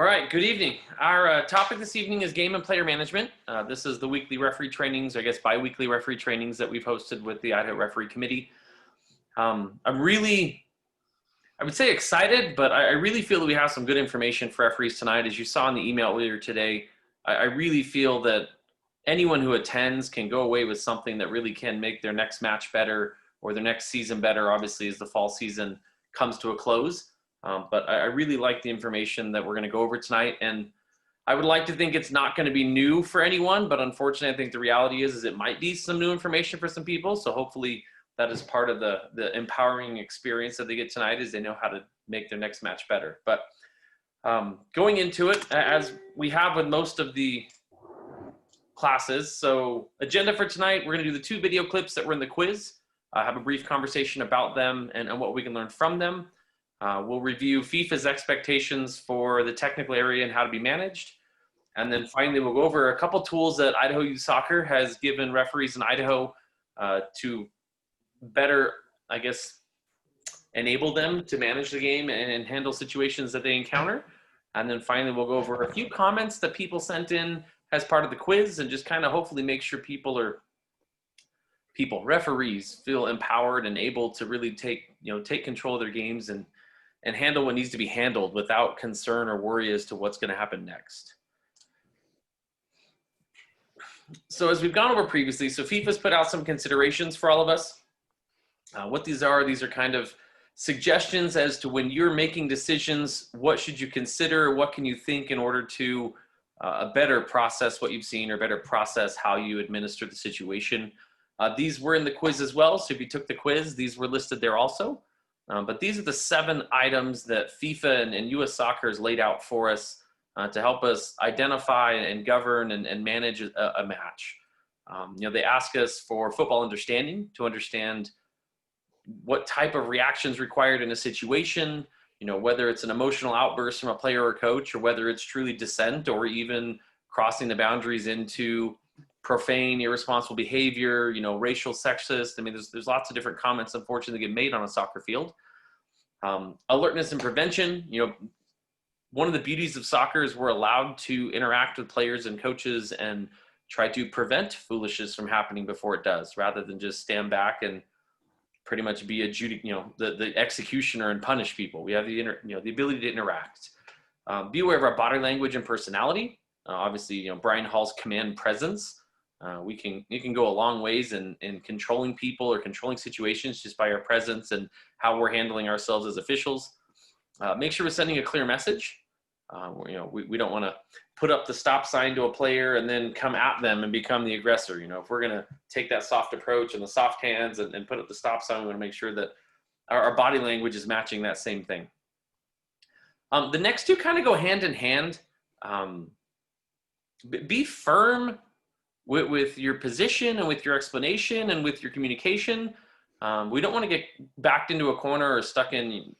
All right, good evening. Our topic this evening is game and player management. This is the weekly referee trainings, I guess bi-weekly referee trainings that we've hosted with the Idaho Referee Committee. I'm really, I would say excited, but I really feel that we have some good information for referees tonight. As you saw in the email earlier today, I really feel that anyone who attends can go away with something that really can make their next match better or their next season better, obviously, as the fall season comes to a close. But I really like the information that we're going to go over tonight. And I would like to think it's not going to be new for anyone, but unfortunately, I think the reality is it might be some new information for some people. So hopefully that is part of the empowering experience that they get tonight, is they know how to make their next match better. But going into it, as we have with most of the classes, so agenda for tonight, we're going to do the 2 video clips that were in the quiz, have a brief conversation about them and what we can learn from them. We'll review FIFA's expectations for the technical area and how to be managed. And then finally, we'll go over a couple tools that Idaho Youth Soccer has given referees in Idaho to better, I guess, enable them to manage the game and handle situations that they encounter. And then finally, we'll go over a few comments that people sent in as part of the quiz and just kind of hopefully make sure referees feel empowered and able to really take control of their games and handle what needs to be handled without concern or worry as to what's going to happen next. So as we've gone over previously, so FIFA's put out some considerations for all of us. What these are kind of suggestions as to when you're making decisions, what should you consider, what can you think in order to better process what you've seen or better process how you administer the situation. These were in the quiz as well, so if you took the quiz, these were listed there also. But these are the 7 items that FIFA and U.S. Soccer has laid out for us to help us identify and govern and manage a match. They ask us for football understanding, to understand what type of reactions required in a situation, whether it's an emotional outburst from a player or coach, or whether it's truly dissent or even crossing the boundaries into profane, irresponsible behavior, racial, sexist. I mean, there's lots of different comments, unfortunately, that get made on a soccer field. Alertness and prevention. One of the beauties of soccer is we're allowed to interact with players and coaches and try to prevent foolishness from happening before it does, rather than just stand back and pretty much be the executioner and punish people. We have the ability to interact. Be aware of our body language and personality. Obviously, Brian Hall's command presence. You can go a long ways in controlling people or controlling situations just by our presence and how we're handling ourselves as officials. Make sure we're sending a clear message. We don't want to put up the stop sign to a player and then come at them and become the aggressor. If we're going to take that soft approach and the soft hands and put up the stop sign, we want to make sure that our body language is matching that same thing. The next 2 kind of go hand in hand. Be firm with your position and with your explanation and with your communication. We don't want to get backed into a corner or stuck in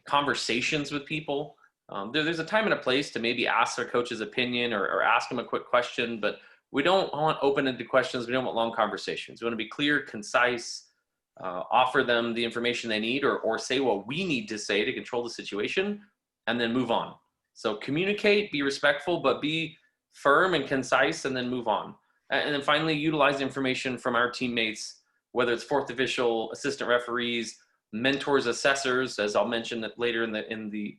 conversations with people. There's a time and a place to maybe ask their coach's opinion or ask them a quick question, but we don't want open-ended questions. We don't want long conversations. We want to be clear, concise, offer them the information they need or say what we need to say to control the situation, and then move on. So communicate, be respectful, but be firm and concise, and then move on. And then finally, utilize information from our teammates, whether it's 4th official, assistant referees, mentors, assessors, as I'll mention that later in the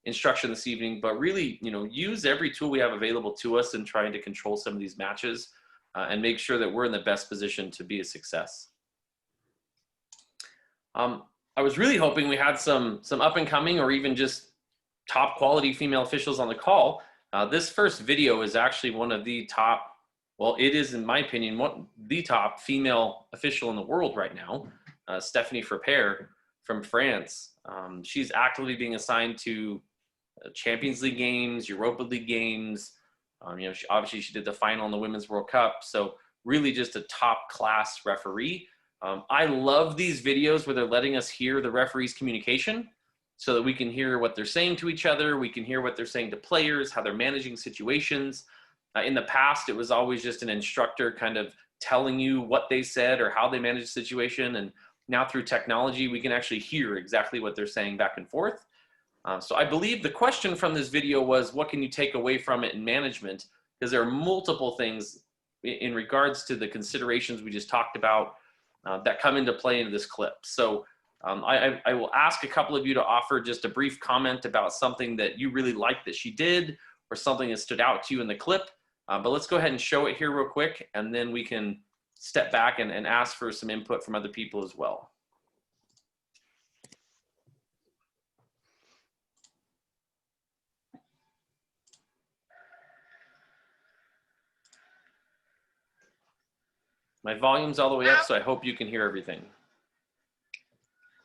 instruction this evening. But really, use every tool we have available to us in trying to control some of these matches and make sure that we're in the best position to be a success. I was really hoping we had some up and coming or even just top quality female officials on the call. This first video is actually one of the top, well, it is, in my opinion, the top female official in the world right now, Stephanie Frappert from France. She's actively being assigned to Champions League games, Europa League games. Obviously she did the final in the Women's World Cup. So really just a top class referee. I love these videos where they're letting us hear the referee's communication so that we can hear what they're saying to each other. We can hear what they're saying to players, how they're managing situations. In the past, it was always just an instructor kind of telling you what they said or how they managed the situation. And now through technology, we can actually hear exactly what they're saying back and forth. So I believe the question from this video was, what can you take away from it in management? Because there are multiple things in regards to the considerations we just talked about that come into play in this clip. So I will ask a couple of you to offer just a brief comment about something that you really liked that she did, or something that stood out to you in the clip. But let's go ahead and show it here real quick, and then we can step back and ask for some input from other people as well. My volume's all the way up, so I hope you can hear everything.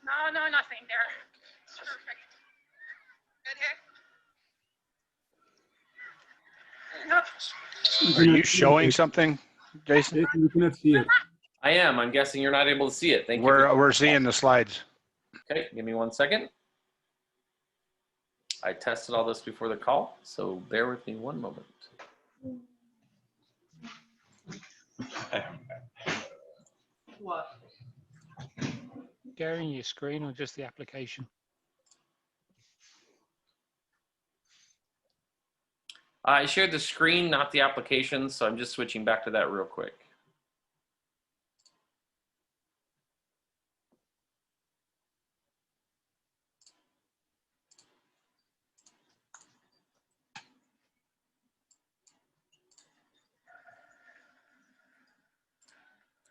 No, nothing there. Perfect. Good here? No. Are you showing something, Jason? You cannot see it. I am. I'm guessing you're not able to see it. Thank you. We're seeing the slides. Okay, give me 1 second. I tested all this before the call, so bear with me 1 moment. What? Sharing your screen or just the application? I shared the screen, not the application, so I'm just switching back to that real quick.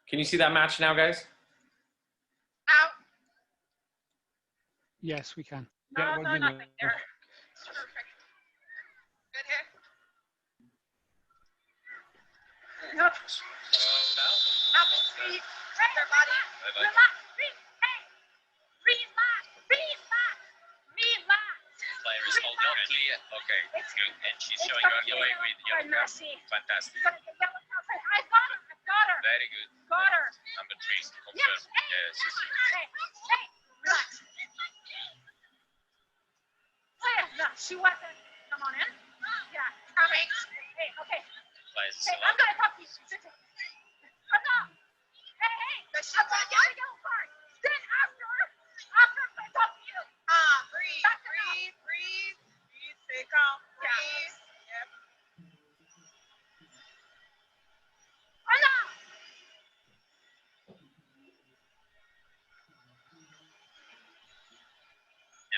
Can you see that match now, guys? Out. Yes, we can. No, nothing there. Perfect. Good here? No. Up, breathe. Hey, everybody. Relax. Breathe. Hey. Relax. Relax. Relax. Player is holding up clear. Okay, good. And she's showing her the way with yellow card. Fantastic. I got her. I got her. Very good. Got her. Number 3 is to confirm. Yes. Yes. Hey. Hey. Relax. Oh, yeah. No, she wasn't. Come on in. Yeah. Coming. Hey. Okay. Players Hey, I'm gonna talk to you. Sit. Come on. Hey, hey. I'm gonna get a yellow card. Then after I talk to you. Breathe. Breathe. Breathe. Breathe. Stay calm. Breathe. Yep. Oh no.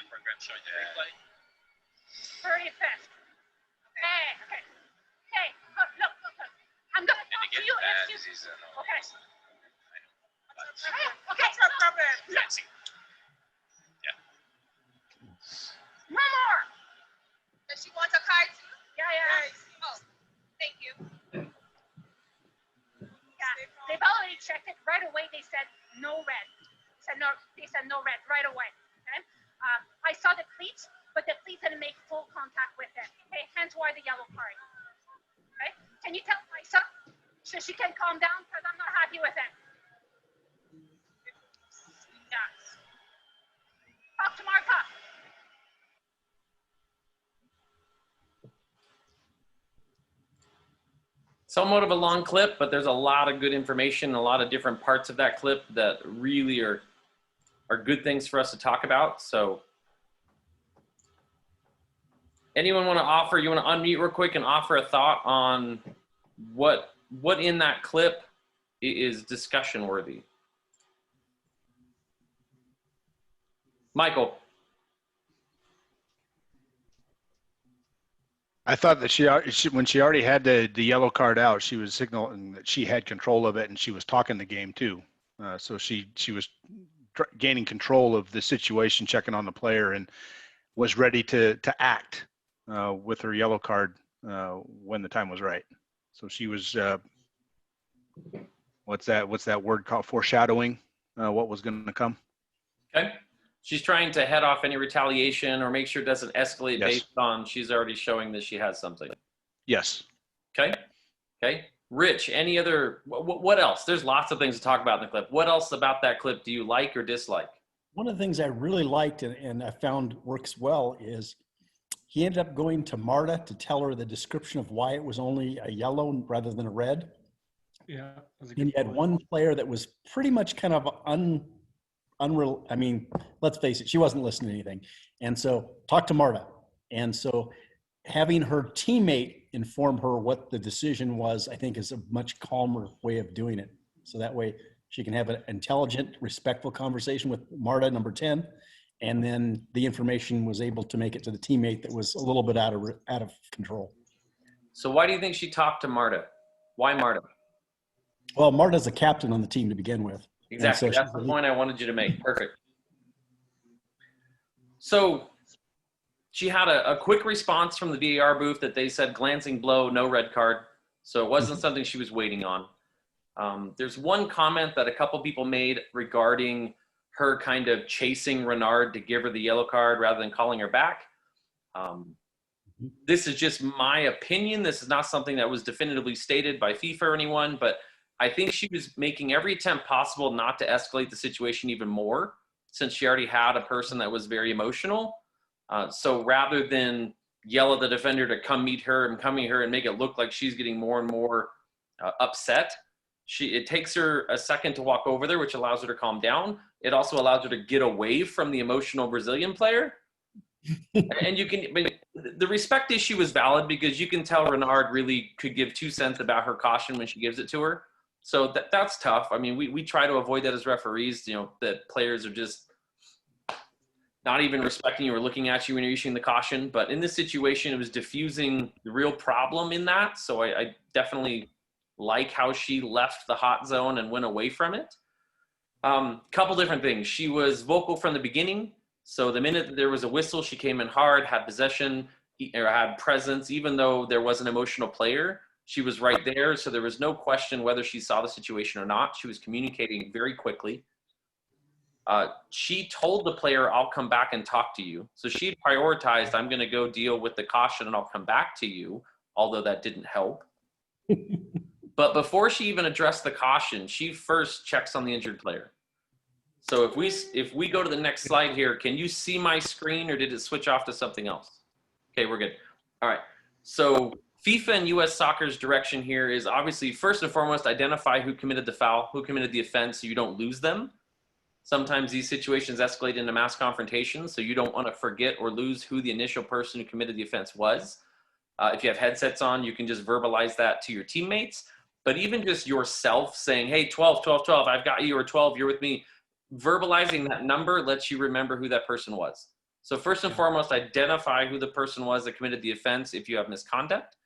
and program showing the replay. 35th. Hey. Okay. Hey. Look. I'm gonna And talk to again, you. this is no. Okay. I know. But Okay. What's your problem? dancing. Yeah. No more. Does she want a card too? Yeah. Oh, thank you. Yeah. They've already checked it right away. They said no red. They said no red right away. Okay. I saw the cleats, but the cleats didn't make full contact with it. Okay. Hence why the yellow card. Okay. Can you tell Lisa so she can calm down because I'm not happy with it. Yeah. Talk to Martha. Somewhat of a long clip, but there's a lot of good information, a lot of different parts of that clip that really are good things for us to talk about. So anyone want to offer, you want to unmute real quick and offer a thought on what in that clip is discussion worthy? Michael. I thought that when she already had the yellow card out, she was signaling that she had control of it and she was talking the game too. So she was gaining control of the situation, checking on the player, and was ready to act with her yellow card when the time was right. So she was what's that word called? Foreshadowing what was going to come. Okay. She's trying to head off any retaliation or make sure it doesn't escalate. Yes. Based on she's already showing that she has something. Yes. Okay. Okay. Rich, any other, what else? There's lots of things to talk about in the clip. What else about that clip do you like or dislike? One of the things I really liked and I found works well is he ended up going to Marta to tell her the description of why it was only a yellow rather than a red. Yeah. And you had one player that was pretty much kind of unreal. I mean, let's face it, she wasn't listening to anything. And so talk to Marta. And so having her teammate inform her what the decision was, I think is a much calmer way of doing it. So that way she can have an intelligent, respectful conversation with Marta, number 10. And then the information was able to make it to the teammate that was a little bit out of control. So why do you think she talked to Marta? Why Marta? Well, Marta's a captain on the team to begin with. Exactly. And so That's the point I wanted you to make. Perfect. So she had a quick response from the VAR booth that they said glancing blow, no red card. So it wasn't something she was waiting on. There's one comment that a couple people made regarding her kind of chasing Renard to give her the yellow card rather than calling her back. This is just my opinion. This is not something that was definitively stated by FIFA or anyone, but I think she was making every attempt possible not to escalate the situation even more, since she already had a person that was very emotional. So rather than yell at the defender to come meet her and make it look like she's getting more and more upset, it takes her a second to walk over there, which allows her to calm down. It also allows her to get away from the emotional Brazilian player. And the respect issue was valid because you can tell Renard really could give 2 cents about her caution when she gives it to her. So that's tough. I mean, we try to avoid that as referees, that players are just not even respecting you or looking at you when you're issuing the caution. But in this situation, it was diffusing the real problem in that. So I definitely like how she left the hot zone and went away from it. Couple different things. She was vocal from the beginning. So the minute that there was a whistle, she came in hard, had possession, or had presence, even though there was an emotional player. She was right there, so there was no question whether she saw the situation or not. She was communicating very quickly. She told the player, I'll come back and talk to you. So she prioritized, I'm going to go deal with the caution and I'll come back to you, although that didn't help. But before she even addressed the caution, she first checks on the injured player. So if we go to the next slide here, can you see my screen or did it switch off to something else? Okay, we're good. All right. So FIFA and US Soccer's direction here is obviously, first and foremost, identify who committed the foul, who committed the offense, so you don't lose them. Sometimes these situations escalate into mass confrontations, so you don't want to forget or lose who the initial person who committed the offense was. If you have headsets on, you can just verbalize that to your teammates. But even just yourself saying, hey, 12, 12, 12, I've got you, or 12, you're with me. Verbalizing that number lets you remember who that person was. So first and foremost, identify who the person was that committed the offense if you have misconduct.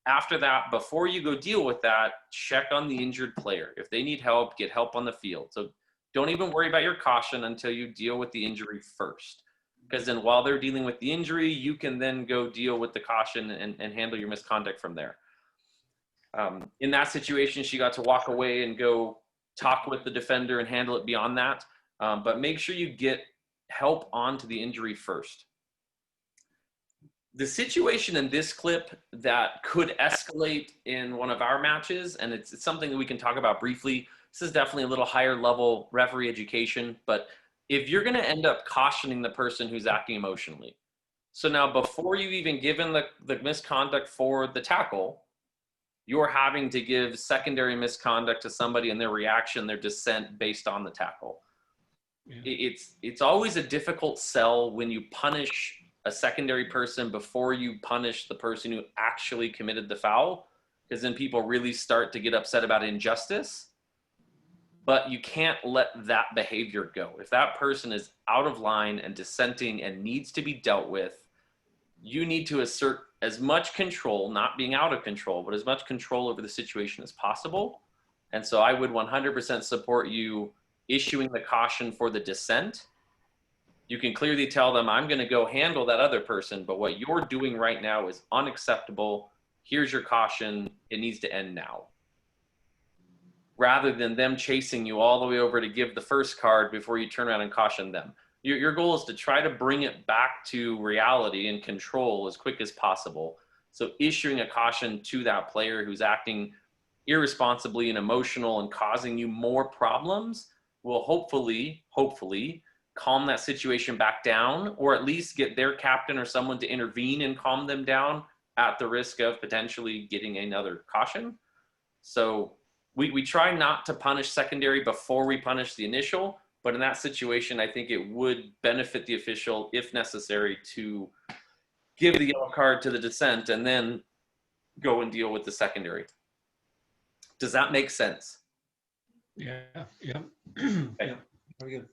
After that, before you go deal with that, check on the injured player. If they need help, get help on the field. So don't even worry about your caution until you deal with the injury first. Because then while they're dealing with the injury, you can then go deal with the caution and handle your misconduct from there. In that situation, she got to walk away and go talk with the defender and handle it beyond that. But make sure you get help onto the injury first. The situation in this clip that could escalate in one of our matches, and it's something that we can talk about briefly. This is definitely a little higher level referee education, but if you're going to end up cautioning the person who's acting emotionally, so now before you've even given the misconduct for the tackle, you're having to give secondary misconduct to somebody and their reaction, their dissent based on the tackle. Yeah. It's always a difficult sell when you punish a secondary person before you punish the person who actually committed the foul, because then people really start to get upset about injustice. But you can't let that behavior go. If that person is out of line and dissenting and needs to be dealt with, you need to assert as much control, not being out of control, but as much control over the situation as possible. And so I would 100% support you issuing the caution for the dissent. You can clearly tell them, I'm going to go handle that other person, but what you're doing right now is unacceptable. Here's your caution. It needs to end now. Rather than them chasing you all the way over to give the first card before you turn around and caution them. Your goal is to try to bring it back to reality and control as quick as possible. So issuing a caution to that player who's acting irresponsibly and emotional and causing you more problems will hopefully calm that situation back down, or at least get their captain or someone to intervene and calm them down at the risk of potentially getting another caution. So we try not to punish secondary before we punish the initial, But in that situation, I think it would benefit the official, if necessary, to give the yellow card to the dissent and then go and deal with the secondary. Does that make sense? Yeah. Yeah. Okay. Yeah. Very good.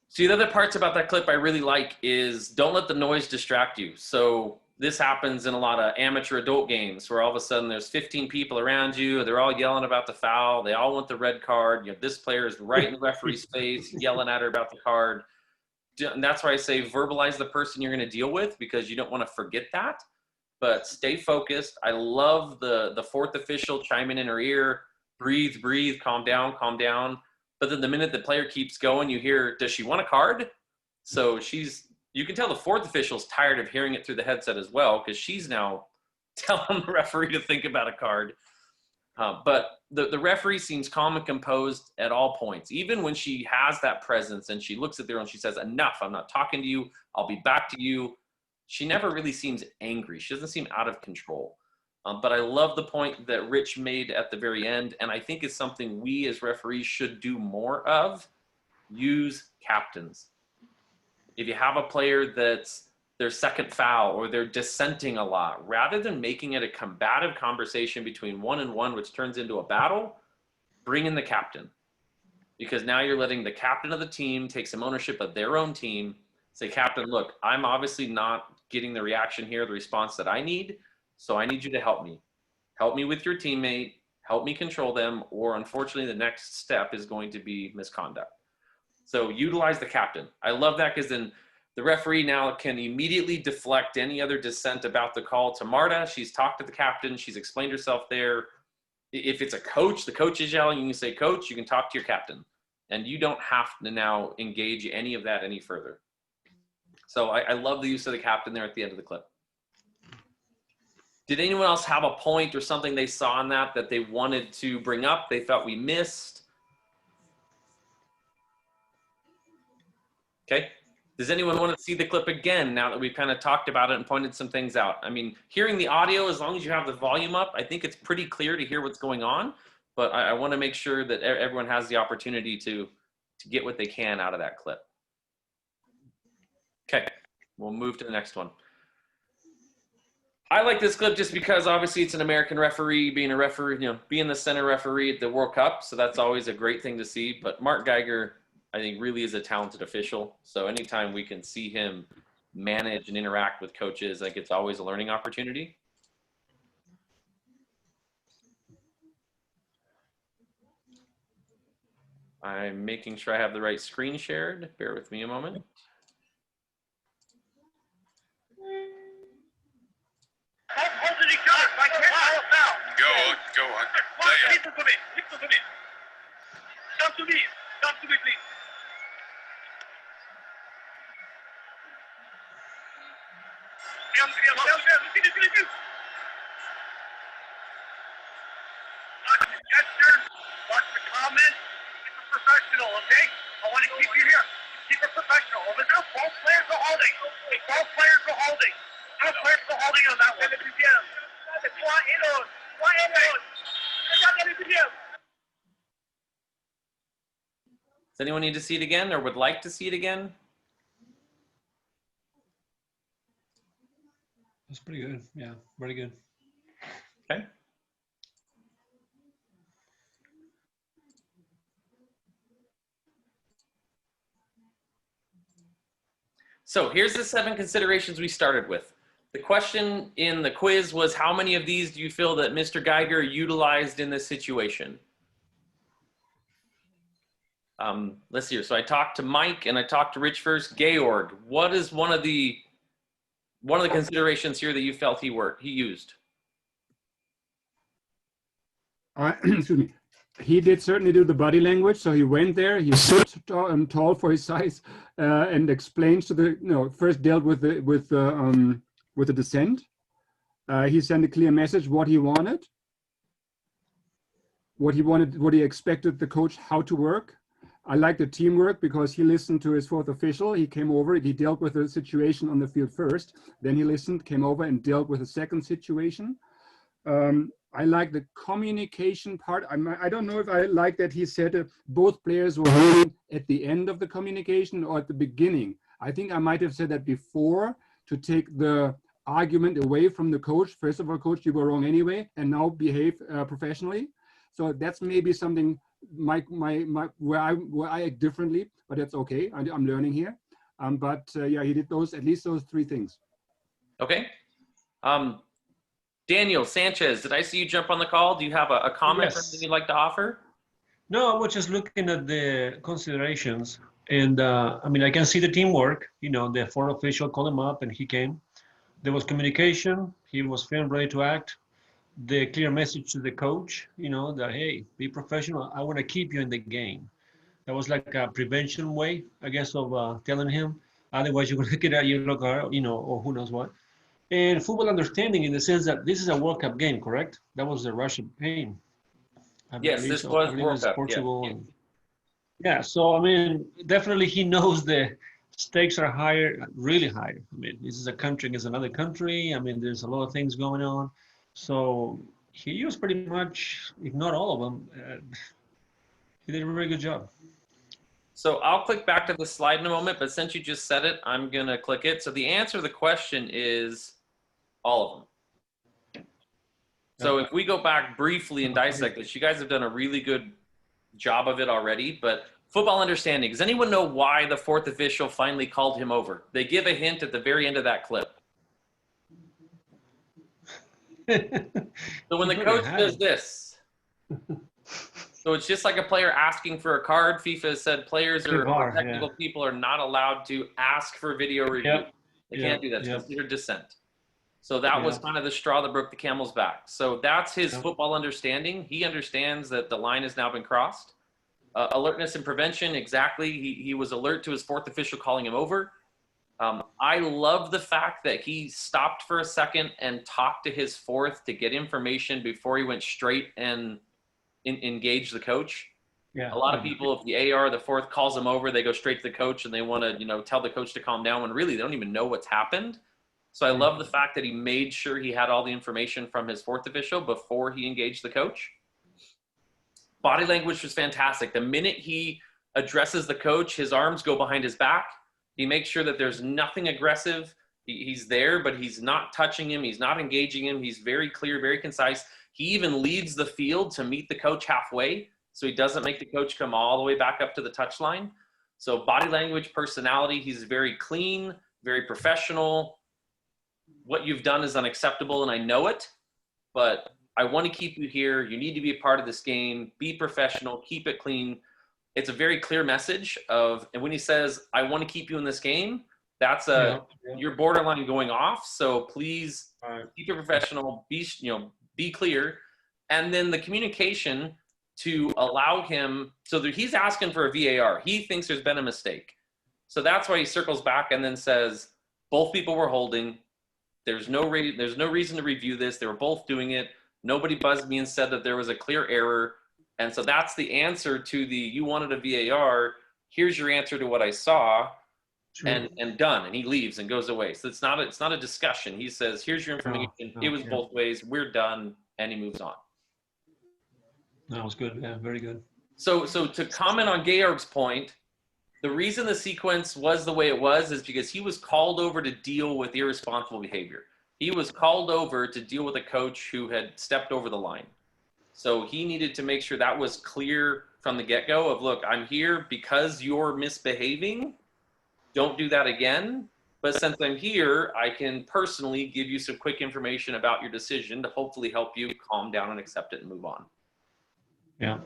See, the other parts about that clip I really like is don't let the noise distract you. So this happens in a lot of amateur adult games where all of a sudden there's 15 people around you. They're all yelling about the foul. They all want the red card. You know, this player is right in the referee's face, yelling at her about the card. And that's why I say verbalize the person you're going to deal with, because you don't want to forget that. But stay focused. I love the fourth official chiming in her ear. Breathe, breathe, calm down, calm down. But then the minute the player keeps going, you hear, does she want a card? So you can tell the fourth official's tired of hearing it through the headset as well, because she's now telling the referee to think about a card. But the referee seems calm and composed at all points. Even when she has that presence and she looks at there and she says, enough, I'm not talking to you. I'll be back to you. She never really seems angry. She doesn't seem out of control. But I love the point that Rich made at the very end, and I think it's something we as referees should do more of. Use captains. If you have a player that's their second foul or they're dissenting a lot, rather than making it a combative conversation between 1-on-1, which turns into a battle, bring in the captain. Because now you're letting the captain of the team take some ownership of their own team. Say, captain, look, I'm obviously not getting the reaction here, the response that I need. So I need you to help me. Help me with your teammate, help me control them, or unfortunately the next step is going to be misconduct. So utilize the captain. I love that, because then the referee now can immediately deflect any other dissent about the call to Marta. She's talked to the captain, she's explained herself there. If it's a coach, the coach is yelling, you can say, coach, you can talk to your captain. And you don't have to now engage any of that any further. So I love the use of the captain there at the end of the clip. Did anyone else have a point or something they saw in that they wanted to bring up, they felt we missed? Okay. Does anyone want to see the clip again now that we've kind of talked about it and pointed some things out? I mean, hearing the audio, as long as you have the volume up, I think it's pretty clear to hear what's going on. But I want to make sure that everyone has the opportunity to get what they can out of that clip. Okay, we'll move to the next one. I like this clip just because obviously it's an American referee, being a referee, you know, being the center referee at the World Cup. So that's always a great thing to see. But Mark Geiger, I think, really is a talented official. So anytime we can see him manage and interact with coaches, I think it's always a learning opportunity. I'm making sure I have the right screen shared. Bear with me a moment. Go on. Listen to me. Listen to me. Come to me. Come to me, please. Gestures, watch the comments. Keep it professional, okay? I want to keep you here. Keep it professional. Over there, both players are holding. Both players are holding. Both players are holding on that one. Does anyone need to see it again or would like to see it again? That's pretty good. Yeah, very good. Okay. So here's the 7 considerations we started with. The question in the quiz was, how many of these do you feel that Mr. Geiger utilized in this situation? Let's see here. So I talked to Mike and I talked to Rich first. Georg, what is one of the considerations here that you felt he used? Excuse me. He did certainly do the body language. So he went there, he stood tall for his size, and explained to the, first dealt with the dissent. He sent a clear message what he wanted, what he expected the coach how to work. I like the teamwork because he listened to his fourth official. He came over, he dealt with the situation on the field first. Then he listened, came over and dealt with the second situation. I like the communication part. I don't know if I like that he said both players were holding at the end of the communication or at the beginning. I think I might have said that before to take the argument away from the coach. First of all, coach, you were wrong anyway, and now behave professionally. So that's maybe something where I act differently, but that's okay. I'm learning here. Yeah, he did at least those three things. Okay. Daniel Sanchez, did I see you jump on the call? Do you have a comment or Yes. something you'd like to offer? No, I was just looking at the considerations, and I mean, I can see the teamwork. You know, the fourth official called him up, and he came. There was communication. He was feeling ready to act. The clear message to the coach, you know, that hey, be professional. I want to keep you in the game. That was like a prevention way, I guess, of telling him. Otherwise, you're gonna get a yellow card, you know, or who knows what. And football understanding in the sense that this is a World Cup game, correct? That was the Russian game. Yes, this was World Cup, Portugal. yeah. And, yeah, so I mean, definitely he knows the stakes are higher, really high. I mean, this is a country against another country. I mean, there's a lot of things going on. So he used pretty much, if not all of them, he did a very good job. So I'll click back to the slide in a moment, but since you just said it, I'm going to click it. So the answer to the question is all of them. So if we go back briefly and dissect this, you guys have done a really good job of it already, but football understanding. Does anyone know why the fourth official finally called him over? They give a hint at the very end of that clip. So when the coach does this, so it's just like a player asking for a card. FIFA has said players or technical people are not allowed to ask for video review. Yep. They can't do that. It's considered dissent. So that was kind of the straw that broke the camel's back. So that's his football understanding. He understands that the line has now been crossed. Alertness and prevention, exactly. He was alert to his fourth official calling him over. I love the fact that he stopped for a second and talked to his fourth to get information before he went straight and engage the coach. Yeah. A lot of people, if the AR, the fourth, calls them over, they go straight to the coach and they want to, tell the coach to calm down when really they don't even know what's happened. So I love the fact that he made sure he had all the information from his fourth official before he engaged the coach. Body language was fantastic. The minute he addresses the coach, his arms go behind his back. He makes sure that there's nothing aggressive. He's there, but he's not touching him. He's not engaging him. He's very clear, very concise. He even leads the field to meet the coach halfway, so he doesn't make the coach come all the way back up to the touchline. So body language, personality, he's very clean, very professional. What you've done is unacceptable, and I know it, but I want to keep you here. You need to be a part of this game. Be professional. Keep it clean. It's a very clear message of, and when he says, I want to keep you in this game, that's you're borderline going off. So please keep it professional, be clear. And then the communication to allow him, so that he's asking for a VAR. He thinks there's been a mistake. So that's why he circles back and then says, both people were holding. There's no reason to review this. They were both doing it. Nobody buzzed me and said that there was a clear error. And so that's the answer to the, you wanted a VAR. Here's your answer to what I saw. And done. And he leaves and goes away. So it's not a discussion. He says, here's your information. It was both ways. We're done. And he moves on. That was good. Yeah, very good. So to comment on Georg's point, the reason the sequence was the way it was is because he was called over to deal with irresponsible behavior. He was called over to deal with a coach who had stepped over the line. So he needed to make sure that was clear from the get-go of, look, I'm here because you're misbehaving. Don't do that again. But since I'm here, I can personally give you some quick information about your decision to hopefully help you calm down and accept it and move on. Yeah,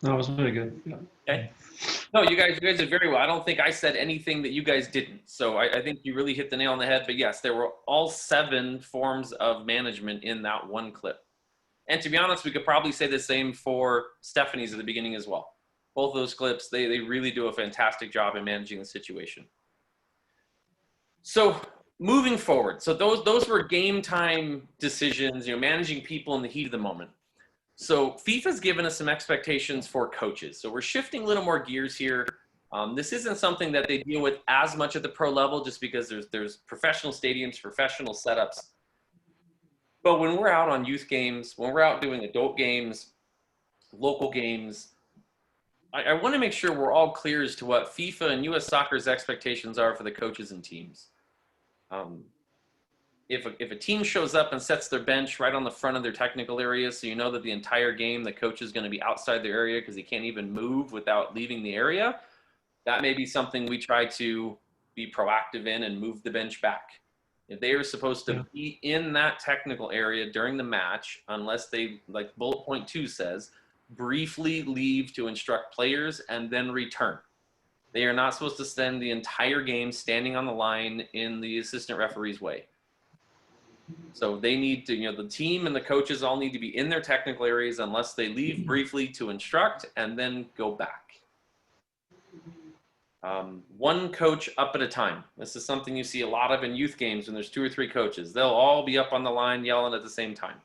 that was very good. Yeah. Okay. No, you guys did very well. I don't think I said anything that you guys didn't. So I think you really hit the nail on the head. But yes, there were all 7 forms of management in that one clip. And to be honest, we could probably say the same for Stephanie's at the beginning as well. Both those clips, they really do a fantastic job in managing the situation. So moving forward, so those were game time decisions, managing people in the heat of the moment. So FIFA's given us some expectations for coaches. So we're shifting a little more gears here. This isn't something that they deal with as much at the pro level just because there's professional stadiums, professional setups. But when we're out on youth games, when we're out doing adult games, local games, I want to make sure we're all clear as to what FIFA and U.S. Soccer's expectations are for the coaches and teams. If a team shows up and sets their bench right on the front of their technical area, so you know that the entire game the coach is going to be outside their area because he can't even move without leaving the area, that may be something we try to be proactive in and move the bench back. If they are supposed to be in that technical area during the match, unless they, like bullet point 2 says, briefly leave to instruct players and then return. They are not supposed to spend the entire game standing on the line in the assistant referee's way. So they need to, the team and the coaches all need to be in their technical areas unless they leave briefly to instruct and then go back. One coach up at a time. This is something you see a lot of in youth games when there's 2 or 3 coaches. They'll all be up on the line yelling at the same time.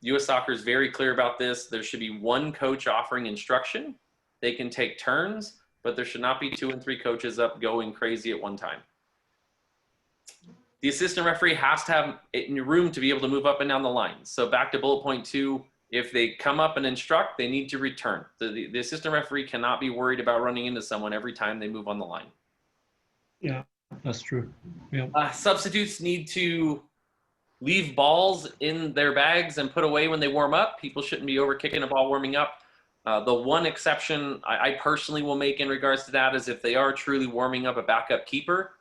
U.S. Soccer is very clear about this. There should be one coach offering instruction. They can take turns, but there should not be 2 and 3 coaches up going crazy at one time. The assistant referee has to have room to be able to move up and down the line. So back to bullet point 2, if they come up and instruct, they need to return. The assistant referee cannot be worried about running into someone every time they move on the line. Yeah, that's true. Yeah. Substitutes need to leave balls in their bags and put away when they warm up. People shouldn't be over kicking a ball warming up. The one exception I personally will make in regards to that is if they are truly warming up a backup keeper.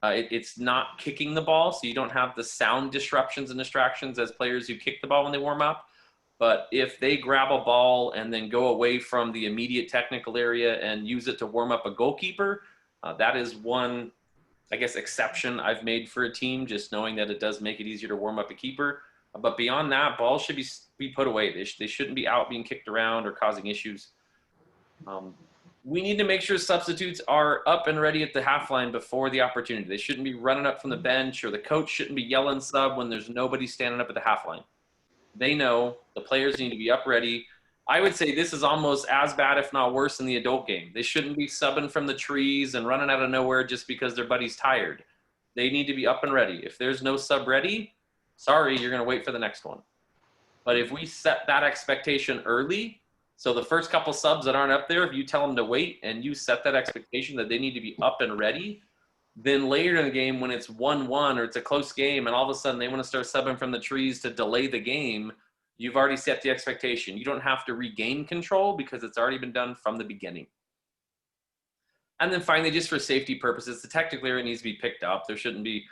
It's not kicking the ball, so you don't have the sound disruptions and distractions as players who kick the ball when they warm up. But if they grab a ball and then go away from the immediate technical area and use it to warm up a goalkeeper, that is one, I guess, exception I've made for a team, just knowing that it does make it easier to warm up a keeper. But beyond that, balls should be put away. They shouldn't be out being kicked around or causing issues. We need to make sure substitutes are up and ready at the half line before the opportunity. They shouldn't be running up from the bench, or the coach shouldn't be yelling sub when there's nobody standing up at the half line. They know the players need to be up ready. I would say this is almost as bad, if not worse, in the adult game. They shouldn't be subbing from the trees and running out of nowhere just because their buddy's tired. They need to be up and ready. If there's no sub ready, sorry, you're going to wait for the next one. But if we set that expectation early, so the first couple subs that aren't up there, if you tell them to wait and you set that expectation that they need to be up and ready, then later in the game when it's 1-1 or it's a close game and all of a sudden they want to start subbing from the trees to delay the game, you've already set the expectation. You don't have to regain control because it's already been done from the beginning. And then finally, just for safety purposes, the technical area needs to be picked up. There shouldn't be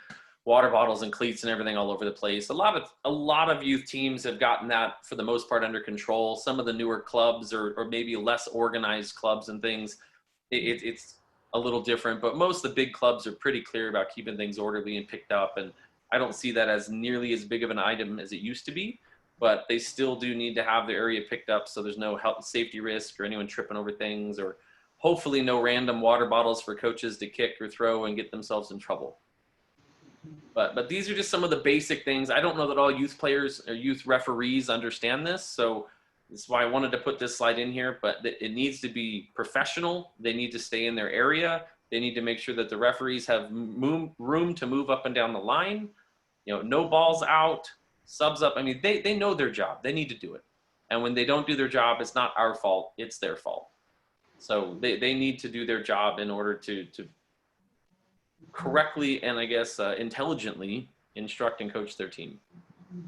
water bottles and cleats and everything all over the place. A lot of youth teams have gotten that for the most part under control. Some of the newer clubs or maybe less organized clubs and things, it's a little different, but most of the big clubs are pretty clear about keeping things orderly and picked up. And I don't see that as nearly as big of an item as it used to be, but they still do need to have their area picked up so there's no health safety risk or anyone tripping over things, or hopefully no random water bottles for coaches to kick or throw and get themselves in trouble. But these are just some of the basic things. I don't know that all youth players or youth referees understand this, so this is why I wanted to put this slide in here, but it needs to be professional. They need to stay in their area. They need to make sure that the referees have room to move up and down the line. No balls out, subs up. I mean, they know their job. They need to do it. And when they don't do their job, it's not our fault, it's their fault. So they need to do their job in order to correctly and I guess intelligently instruct and coach their team.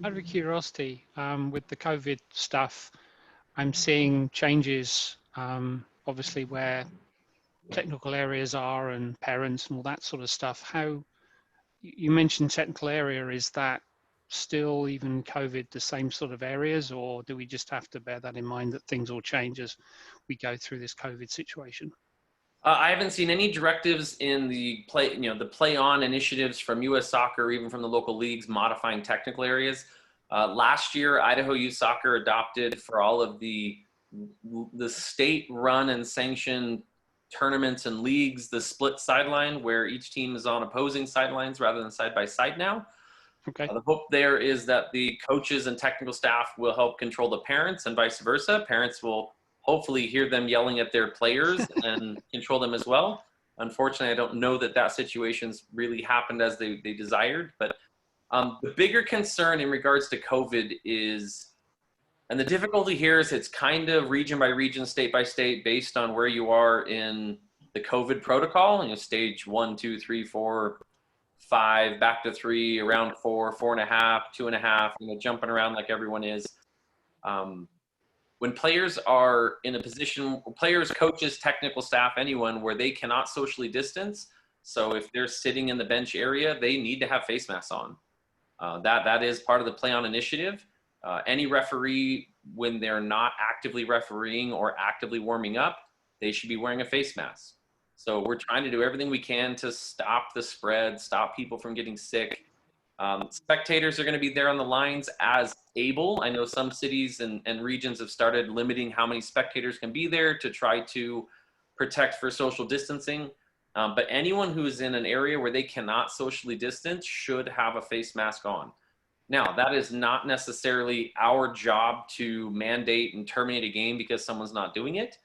Out of curiosity, with the COVID stuff, I'm seeing changes, obviously where technical areas are and parents and all that sort of stuff. How you mentioned technical area, is that still even COVID the same sort of areas, or do we just have to bear that in mind that things will change as we go through this COVID situation? I haven't seen any directives in the play on initiatives from U.S. Soccer or even from the local leagues modifying technical areas. Last year, Idaho Youth Soccer adopted for all of the state-run and sanctioned tournaments and leagues the split sideline, where each team is on opposing sidelines rather than side-by-side now. Okay. The hope there is that the coaches and technical staff will help control the parents and vice versa. Parents will hopefully hear them yelling at their players and control them as well. Unfortunately, I don't know that situation's really happened as they desired, but The bigger concern in regards to COVID is, and the difficulty here is it's kind of region by region, state by state, based on where you are in the COVID protocol. You know, stage 1, 2, 3, 4, 5, back to 3, around 4, 4.5, 2.5, you know, jumping around like everyone is. When players are in a position, players, coaches, technical staff, anyone where they cannot socially distance. So if they're sitting in the bench area, they need to have face masks on. That is part of the Play On initiative. Any referee, when they're not actively refereeing or actively warming up, they should be wearing a face mask. So we're trying to do everything we can to stop the spread, stop people from getting sick. Spectators are going to be there on the lines as able. I know some cities and regions have started limiting how many spectators can be there to try to protect for social distancing. But anyone who's in an area where they cannot socially distance should have a face mask on. Now, that is not necessarily our job to mandate and terminate a game because someone's not doing it.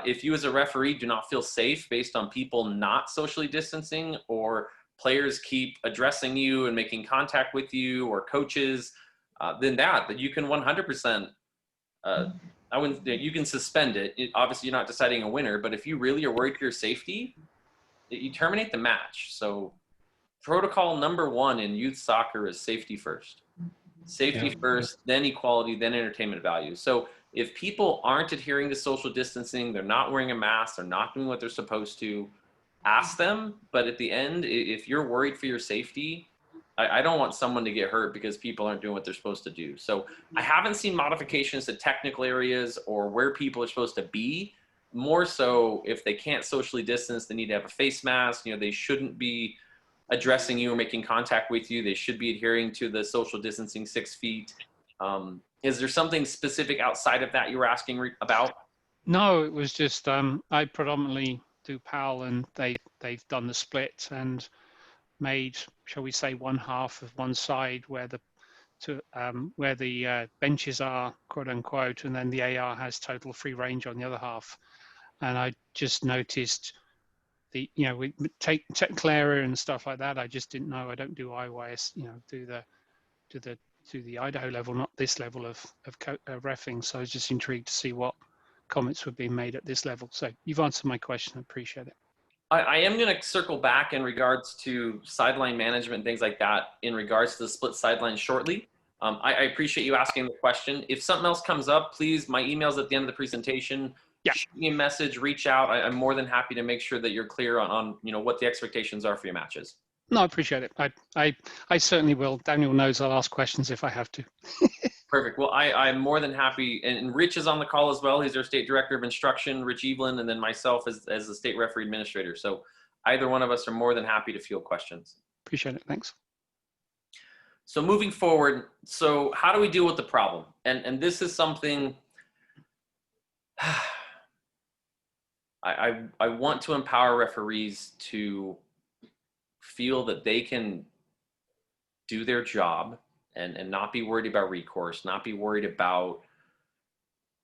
If you as a referee do not feel safe based on people not socially distancing, or players keep addressing you and making contact with you, or coaches, then that you can 100%, you can suspend it. Obviously, you're not deciding a winner, but if you really are worried for your safety, you terminate the match. So protocol number 1 in youth soccer is safety first. Safety first, then equality, then entertainment value. So if people aren't adhering to social distancing, they're not wearing a mask, they're not doing what they're supposed to, ask them. But at the end, if you're worried for your safety, I don't want someone to get hurt because people aren't doing what they're supposed to do. So I haven't seen modifications to technical areas or where people are supposed to be. More so, if they can't socially distance, they need to have a face mask. You know, they shouldn't be addressing you or making contact with you. They should be adhering to the social distancing 6 feet. Is there something specific outside of that you were asking about? No, it was just I predominantly do PAL, and they've done the split and made, shall we say, one half of one side where the benches are, quote unquote, and then the AR has total free range on the other half. And I just noticed we take technical area and stuff like that. I just didn't know. I don't do IYS, do the Idaho level, not this level of reffing. So I was just intrigued to see what comments were being made at this level. So you've answered my question. I appreciate it. I am going to circle back in regards to sideline management and things like that in regards to the split sideline shortly. I appreciate you asking the question. If something else comes up, please, my email's at the end of the presentation. Yeah. Shoot me a message, reach out. I'm more than happy to make sure that you're clear on what the expectations are for your matches. No, I appreciate it. I certainly will. Daniel knows I'll ask questions if I have to. Perfect. Well, I'm more than happy. And Rich is on the call as well. He's our State Director of Instruction, Rich Evelyn, and then myself as the State Referee Administrator. So either one of us are more than happy to field questions. Appreciate it. Thanks. So moving forward, so how do we deal with the problem? And this is something I want to empower referees to feel that they can do their job and not be worried about recourse, not be worried about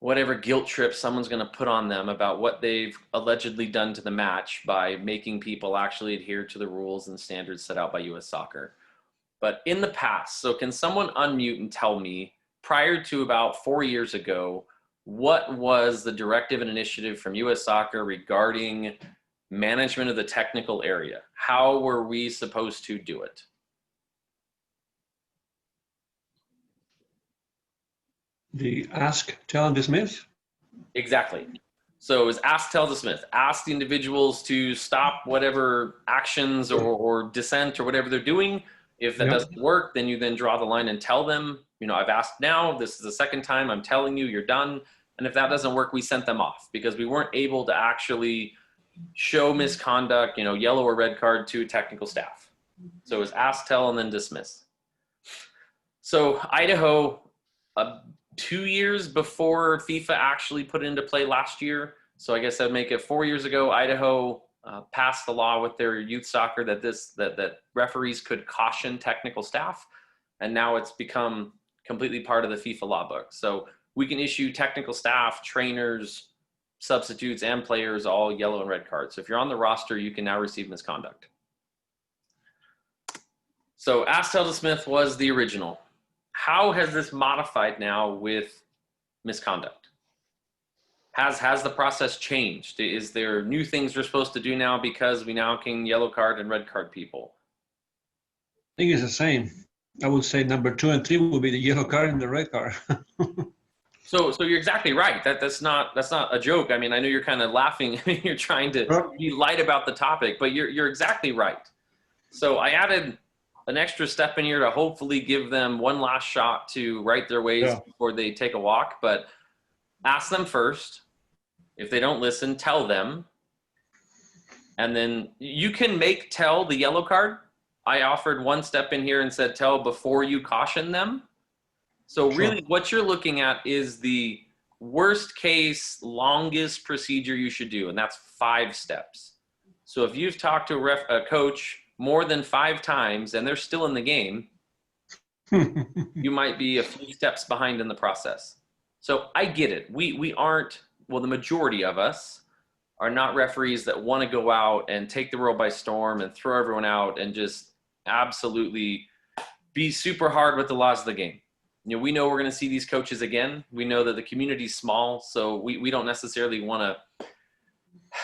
whatever guilt trip someone's going to put on them about what they've allegedly done to the match by making people actually adhere to the rules and standards set out by U.S. Soccer. But in the past, so can someone unmute and tell me, prior to about 4 years ago, what was the directive and initiative from U.S. Soccer regarding management of the technical area? How were we supposed to do it? The ask, tell, and dismiss? Exactly. So it was ask, tell, dismiss. Ask the individuals to stop whatever actions or dissent or whatever they're doing. If that doesn't work, then you then draw the line and tell them, I've asked now, this is the second time I'm telling you, you're done. And if that doesn't work, we sent them off because we weren't able to actually show misconduct, yellow or red card to technical staff. So it was ask, tell, and then dismiss. So Idaho, 2 years before FIFA actually put it into play last year, so I guess I'd make it 4 years ago, Idaho passed the law with their youth soccer that referees could caution technical staff, and now it's become completely part of the FIFA law book. So we can issue technical staff, trainers, substitutes, and players all yellow and red cards. So if you're on the roster, you can now receive misconduct. So Ask Tell the Smith was the original. How has this modified now with misconduct? Has the process changed? Is there new things we're supposed to do now because we now can yellow card and red card people? I think it's the same. I would say number 2 and 3 will be the yellow card and the red card. So you're exactly right. That's not a joke. I mean, I know you're kind of laughing. I mean, you're trying to be light about the topic, but you're exactly right. So I added an extra step in here to hopefully give them one last shot to right their ways before they take a walk. But ask them first. If they don't listen, tell them. And then you can make tell the yellow card. I offered one step in here and said tell before you caution them. So really what you're looking at is the worst case, longest procedure you should do, and that's 5 steps. So if you've talked to a coach more than 5 times and they're still in the game, you might be a few steps behind in the process. So I get it. We aren't, well, the majority of us are not referees that want to go out and take the world by storm and throw everyone out and just absolutely be super hard with the laws of the game. You know, we know we're going to see these coaches again. We know that the community's small, so we don't necessarily want to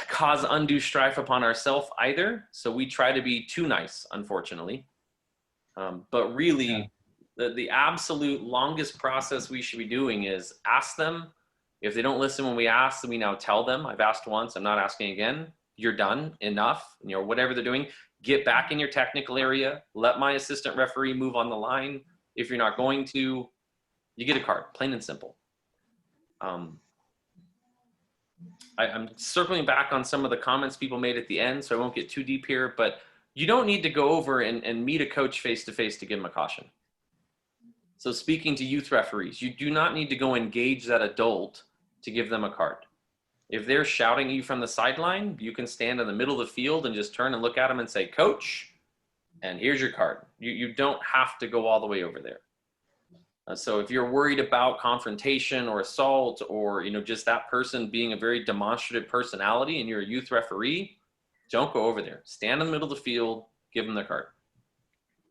cause undue strife upon ourselves either. So we try to be too nice, unfortunately. But really, the absolute longest process we should be doing is ask them. If they don't listen when we ask, then we now tell them, I've asked once, I'm not asking again. You're done, enough. You know, whatever they're doing, get back in your technical area. Let my assistant referee move on the line. If you're not going to, you get a card, plain and simple. I'm circling back on some of the comments people made at the end, so I won't get too deep here, but you don't need to go over and meet a coach face-to-face to give them a caution. So speaking to youth referees, you do not need to go engage that adult to give them a card. If they're shouting at you from the sideline, you can stand in the middle of the field and just turn and look at them and say, Coach, and here's your card. You don't have to go all the way over there. So if you're worried about confrontation or assault or, you know, just that person being a very demonstrative personality and you're a youth referee, don't go over there. Stand in the middle of the field, give them the card.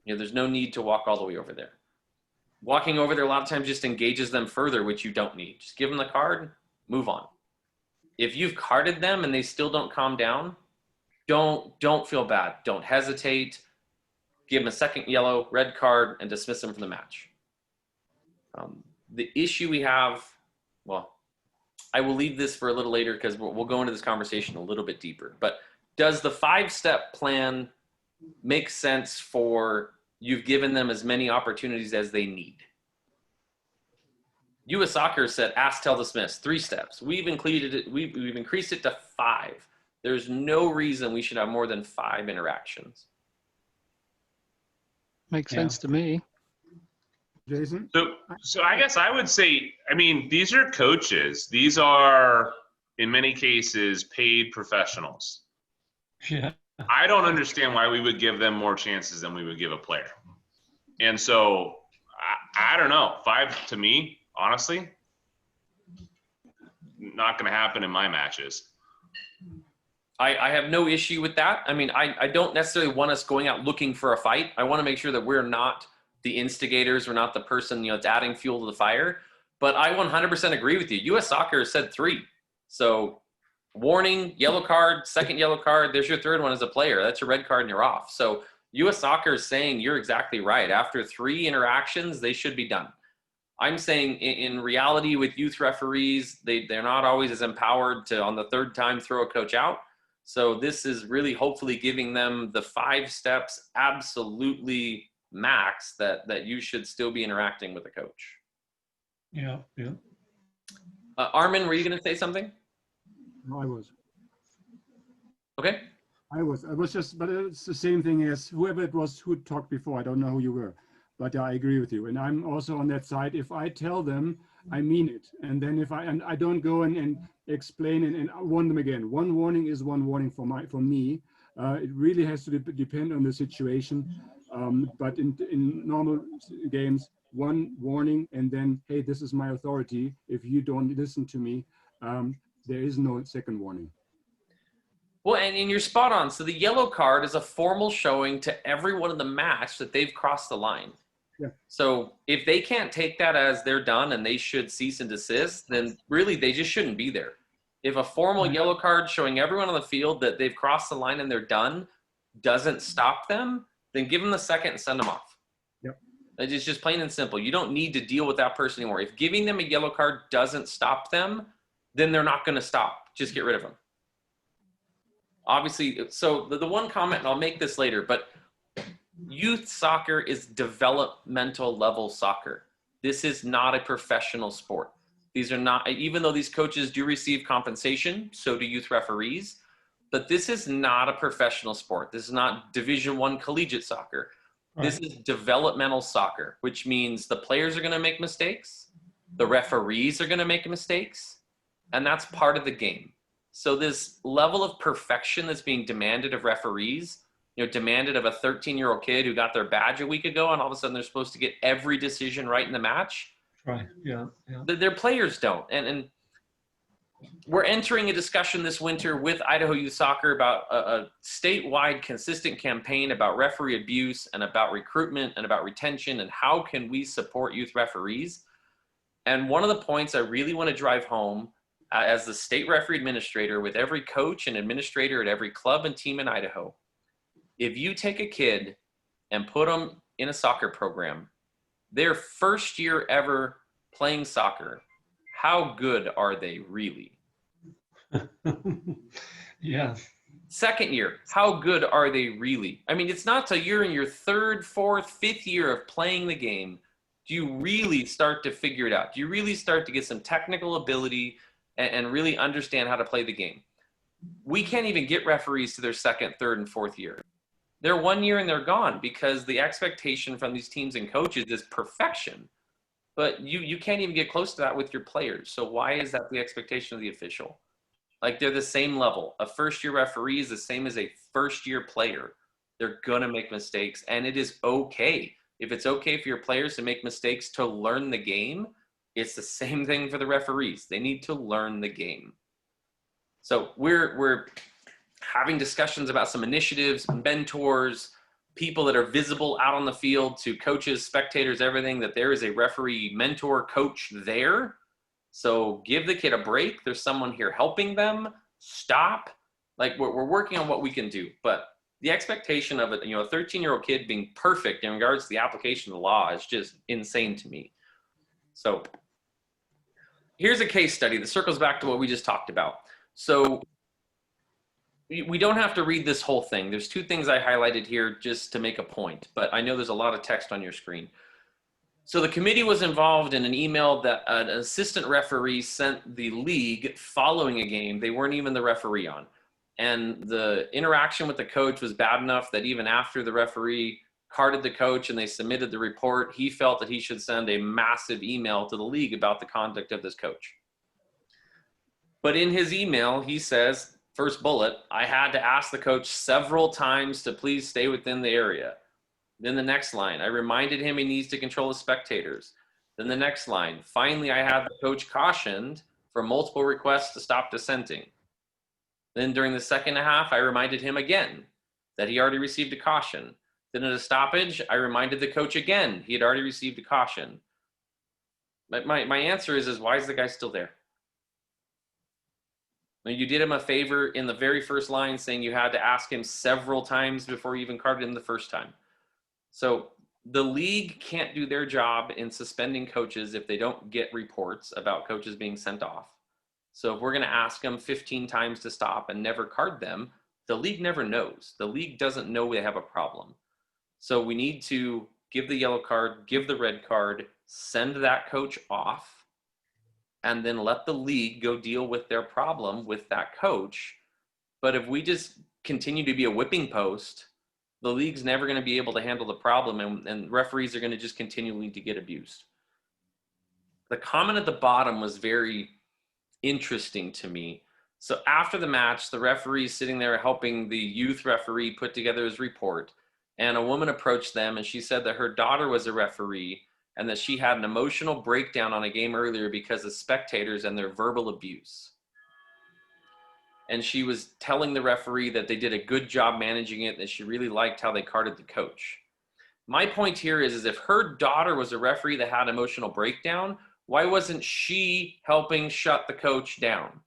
You know, there's no need to walk all the way over there. Walking over there a lot of times just engages them further, which you don't need. Just give them the card, move on. If you've carded them and they still don't calm down, don't feel bad. Don't hesitate. Give them a second yellow, red card, and dismiss them from the match. The issue we have, well, I will leave this for a little later because we'll go into this conversation a little bit deeper. But does the 5-step plan make sense for you've given them as many opportunities as they need? U.S. Soccer said, ask, tell, dismiss, 3 steps. We've included it. We've increased it to 5. There's no reason we should have more than 5 interactions. Makes sense to me. Jason? So I guess I would say, I mean, these are coaches. These are, in many cases, paid professionals. Yeah. I don't understand why we would give them more chances than we would give a player. And so, I don't know. 5 to me, honestly, not going to happen in my matches. I have no issue with that. I mean, I don't necessarily want us going out looking for a fight. I want to make sure that we're not the instigators. We're not the person, you know, that's adding fuel to the fire. But I 100% agree with you. U.S. Soccer said 3. So warning, yellow card, second yellow card. There's your 3rd one as a player. That's your red card and you're off. So U.S. Soccer is saying you're exactly right. After 3 interactions, they should be done. I'm saying in reality with youth referees, they're not always as empowered to, on the 3rd time, throw a coach out. So this is really hopefully giving them the 5 steps absolutely max that you should still be interacting with a coach. Yeah. Armin, were you going to say something? No, I was. Okay. I was just, but it's the same thing as whoever it was who talked before. I don't know who you were, but I agree with you. And I'm also on that side. If I tell them, I mean it. And then if I don't go and explain and warn them again. One warning is one warning for me. It really has to depend on the situation. But in normal games, one warning and then, hey, this is my authority. If you don't listen to me, there is no second warning. Well, and you're spot on. So the yellow card is a formal showing to everyone in the match that they've crossed the line. Yeah. So if they can't take that as they're done and they should cease and desist, then really they just shouldn't be there. If a formal yellow card showing everyone on the field that they've crossed the line and they're done doesn't stop them, then give them the second and send them off. Yep. It's just plain and simple. You don't need to deal with that person anymore. If giving them a yellow card doesn't stop them, then they're not going to stop. Just get rid of them. Obviously, so the one comment, and I'll make this later, but youth soccer is developmental level soccer. This is not a professional sport. These are not, even though these coaches do receive compensation, so do youth referees, but this is not a professional sport. This is not Division I collegiate soccer. Right. This is developmental soccer, which means the players are going to make mistakes, the referees are going to make mistakes, and that's part of the game. So this level of perfection that's being demanded of referees, demanded of a 13-year-old kid who got their badge a week ago, and all of a sudden they're supposed to get every decision right in the match. Right. Yeah. Their players don't. And we're entering a discussion this winter with Idaho Youth Soccer about a statewide consistent campaign about referee abuse and about recruitment and about retention and how can we support youth referees. And one of the points I really want to drive home as the state referee administrator with every coach and administrator at every club and team in Idaho, if you take a kid and put them in a soccer program, their first year ever playing soccer, how good are they really? Yeah. Second year, how good are they really? I mean, it's not till you're in your third, fourth, fifth year of playing the game, do you really start to figure it out? Do you really start to get some technical ability and really understand how to play the game? We can't even get referees to their second, third, and fourth year. They're 1 year and they're gone because the expectation from these teams and coaches is perfection. But you can't even get close to that with your players. So why is that the expectation of the official? Like, they're the same level. A first-year referee is the same as a first-year player. They're going to make mistakes, and it is okay. If it's okay for your players to make mistakes to learn the game, it's the same thing for the referees. They need to learn the game. So we're having discussions about some initiatives, mentors, people that are visible out on the field to coaches, spectators, everything, that there is a referee mentor coach there. So give the kid a break. There's someone here helping them. Stop. Like, we're working on what we can do. But the expectation of a 13-year-old kid being perfect in regards to the application of the law is just insane to me. So here's a case study that circles back to what we just talked about. So we don't have to read this whole thing. There's two things I highlighted here just to make a point, but I know there's a lot of text on your screen. So the committee was involved in an email that an assistant referee sent the league following a game they weren't even the referee on. And the interaction with the coach was bad enough that even after the referee carded the coach and they submitted the report, he felt that he should send a massive email to the league about the conduct of this coach. But in his email, he says, first bullet, I had to ask the coach several times to please stay within the area. Then the next line, I reminded him he needs to control the spectators. Then the next line, finally I had the coach cautioned for multiple requests to stop dissenting. Then during the second half, I reminded him again that he already received a caution. Then at a stoppage, I reminded the coach again he had already received a caution. But my answer is why is the guy still there? You did him a favor in the very first line saying you had to ask him several times before you even carded him the first time. So the league can't do their job in suspending coaches if they don't get reports about coaches being sent off. So if we're going to ask them 15 times to stop and never card them, the league never knows. The league doesn't know they have a problem. So we need to give the yellow card, give the red card, send that coach off, and then let the league go deal with their problem with that coach. But if we just continue to be a whipping post, the league's never going to be able to handle the problem, and referees are going to just continually to get abused. The comment at the bottom was very interesting to me. So after the match, the referee's sitting there helping the youth referee put together his report, and a woman approached them and she said that her daughter was a referee and that she had an emotional breakdown on a game earlier because of spectators and their verbal abuse. and she was telling the referee that they did a good job managing it, that she really liked how they carded the coach. My point here is if her daughter was a referee that had emotional breakdown, why wasn't she helping shut the coach down?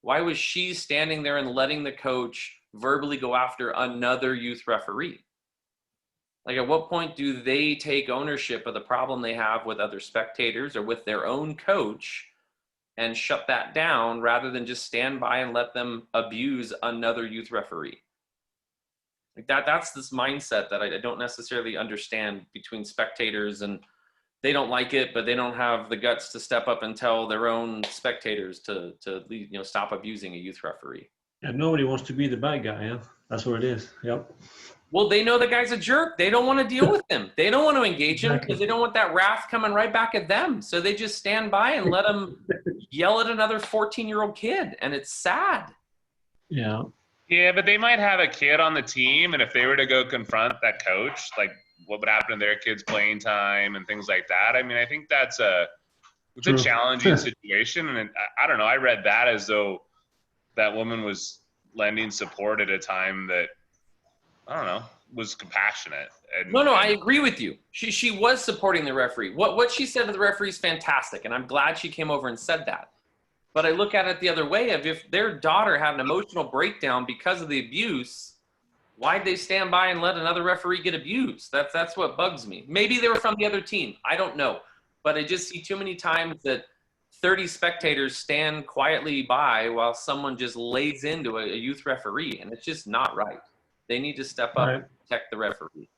Why was she standing there and letting the coach verbally go after another youth referee? Like, at what point do they take ownership of the problem they have with other spectators or with their own coach and shut that down rather than just stand by and let them abuse another youth referee? Like that's this mindset that I don't necessarily understand between spectators, and they don't like it, but they don't have the guts to step up and tell their own spectators to stop abusing a youth referee. And nobody wants to be the bad guy. Yeah, that's what it is. Yep. Well, they know the guy's a jerk. They don't want to deal with him. They don't want to engage him because they don't want that wrath coming right back at them. So they just stand by and let him yell at another 14-year-old kid. And it's sad. Yeah. Yeah, but they might have a kid on the team, and if they were to go confront that coach, like what would happen to their kids' playing time and things like that. I mean, I think it's a challenging situation. And I don't know, I read that as though that woman was lending support at a time that, I don't know, was compassionate. No, I agree with you. She was supporting the referee. What she said to the referee is fantastic, and I'm glad she came over and said that. But I look at it the other way of if their daughter had an emotional breakdown because of the abuse, why'd they stand by and let another referee get abused? That's what bugs me. Maybe they were from the other team. I don't know. But I just see too many times that 30 spectators stand quietly by while someone just lays into a youth referee, and it's just not right. They need to step up and protect the referee.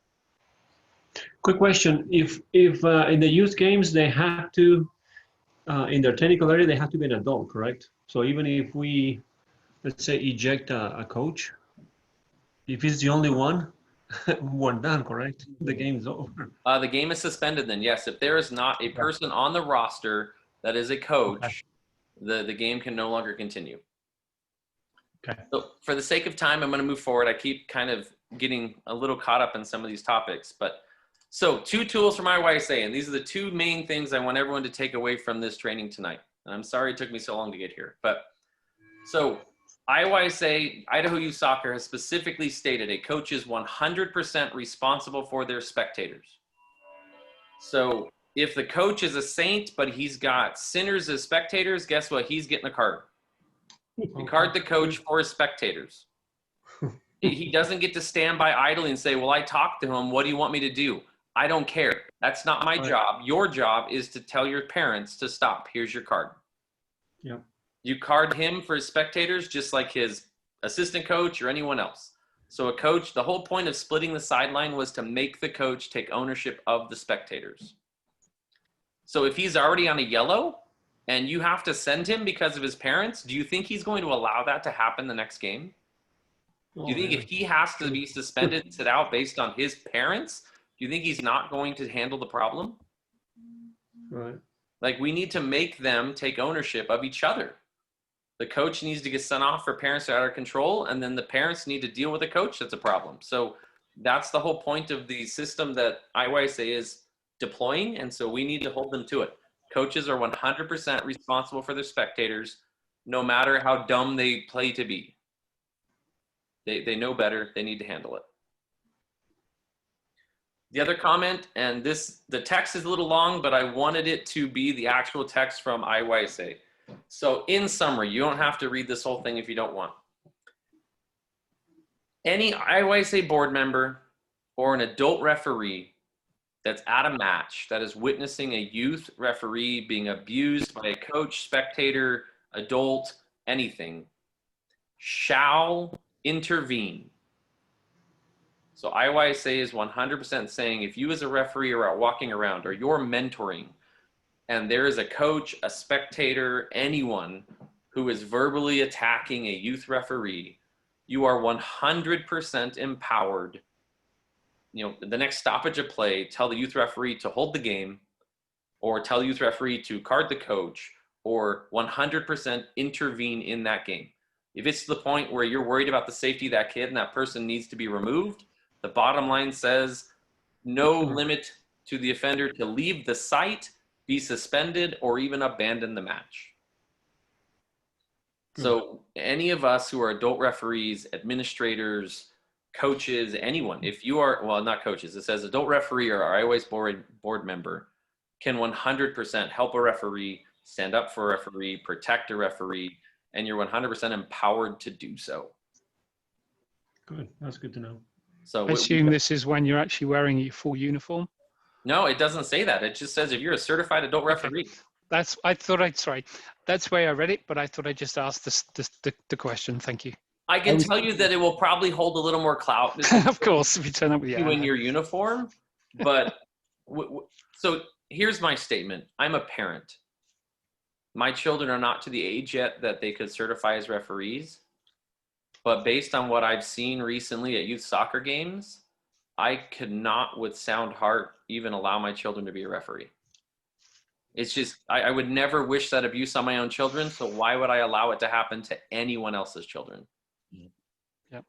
Quick question: If in the youth games they have to, in their technical area, they have to be an adult, correct? So even if we, let's say, eject a coach, if he's the only one, we're done, correct? The game is over. The game is suspended then, yes. If there is not a person on the roster that is a coach, the game can no longer continue. Okay. So for the sake of time, I'm going to move forward. I keep kind of getting a little caught up in some of these topics. But so 2 tools from IYSA, and these are the 2 main things I want everyone to take away from this training tonight. And I'm sorry it took me so long to get here. But so IYSA, Idaho Youth Soccer, has specifically stated a coach is 100% responsible for their spectators. So if the coach is a saint, but he's got sinners as spectators, guess what? He's getting a card. You card the coach for his spectators. He doesn't get to stand by idly and say, well, I talked to him. What do you want me to do? I don't care. That's not my job. Your job is to tell your parents to stop. Here's your card. Yep. You card him for his spectators just like his assistant coach or anyone else. So a coach, the whole point of splitting the sideline was to make the coach take ownership of the spectators. So if he's already on a yellow and you have to send him because of his parents, do you think he's going to allow that to happen the next game? Do you think if he has to be suspended and sit out based on his parents, do you think he's not going to handle the problem? Right. Like, we need to make them take ownership of each other. The coach needs to get sent off for parents that are out of control, and then the parents need to deal with a coach that's a problem. So that's the whole point of the system that IYSA is deploying, and so we need to hold them to it. Coaches are 100% responsible for their spectators, no matter how dumb they play to be. They know better. They need to handle it. The other comment, and the text is a little long, but I wanted it to be the actual text from IYSA. So in summary, you don't have to read this whole thing if you don't want. Any IYSA board member or an adult referee that's at a match that is witnessing a youth referee being abused by a coach, spectator, adult, anything, shall intervene. So IYSA is 100% saying if you as a referee are out walking around or you're mentoring and there is a coach, a spectator, anyone who is verbally attacking a youth referee, you are 100% empowered. You know, the next stoppage of play, tell the youth referee to hold the game, or tell the youth referee to card the coach, or 100% intervene in that game. If it's to the point where you're worried about the safety of that kid and that person needs to be removed, the bottom line says no limit to the offender to leave the site, be suspended, or even abandon the match. So any of us who are adult referees, administrators, coaches, anyone, if you are, well, not coaches, it says adult referee or IOS board member can 100% help a referee, stand up for a referee, protect a referee, and you're 100% empowered to do so. Good. That's good to know. So I assume this is when you're actually wearing your full uniform. no, it doesn't say that. It just says if you're a certified adult referee. That's sorry. That's where I read it, but I thought I'd just ask the question. Thank you. I can tell you that it will probably hold a little more clout. Of course, if you turn up with you in your uniform, but so here's my statement. I'm a parent. My children are not to the age yet that they could certify as referees, but based on what I've seen recently at youth soccer games, I could not with sound heart even allow my children to be a referee. It's just, I would never wish that abuse on my own children, so why would I allow it to happen to anyone else's children? Yep.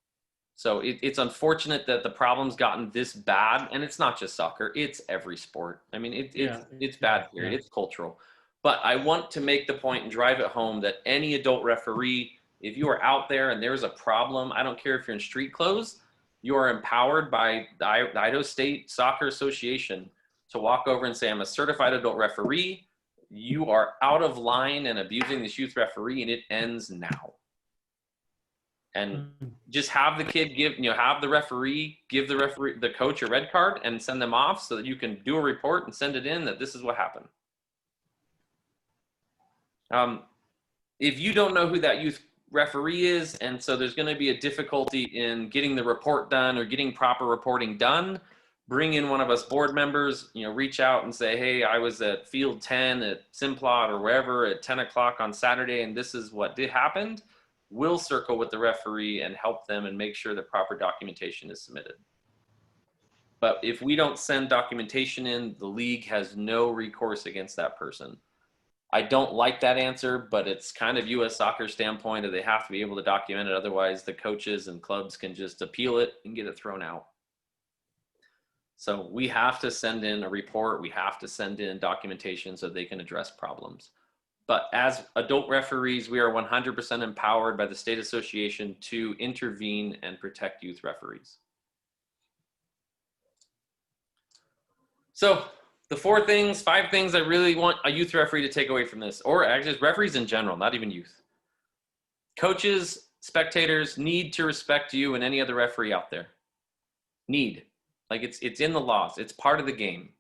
So it's unfortunate that the problem's gotten this bad, and it's not just soccer, it's every sport. I mean, it's bad here, it's cultural. But I want to make the point and drive it home that any adult referee, if you are out there and there's a problem, I don't care if you're in street clothes, you are empowered by the Idaho State Soccer Association to walk over and say, I'm a certified adult referee. You are out of line and abusing this youth referee, and it ends now. And just have the kid have the referee, give the coach a red card and send them off so that you can do a report and send it in that this is what happened. If you don't know who that youth referee is, and so there's going to be a difficulty in getting the report done or getting proper reporting done, bring in one of us board members, reach out and say, hey, I was at field 10 at Simplot or wherever at 10 o'clock on Saturday, and this is what happened. We'll circle with the referee and help them and make sure that proper documentation is submitted. But if we don't send documentation in, the league has no recourse against that person. I don't like that answer, but it's kind of U.S. soccer standpoint that they have to be able to document it. Otherwise, the coaches and clubs can just appeal it and get it thrown out. So we have to send in a report. We have to send in documentation so they can address problems. But as adult referees, we are 100% empowered by the state association to intervene and protect youth referees. So the 5 things I really want a youth referee to take away from this, or actually referees in general, not even youth. Coaches, spectators need to respect you and any other referee out there. Need. Like it's in the laws. It's part of the game.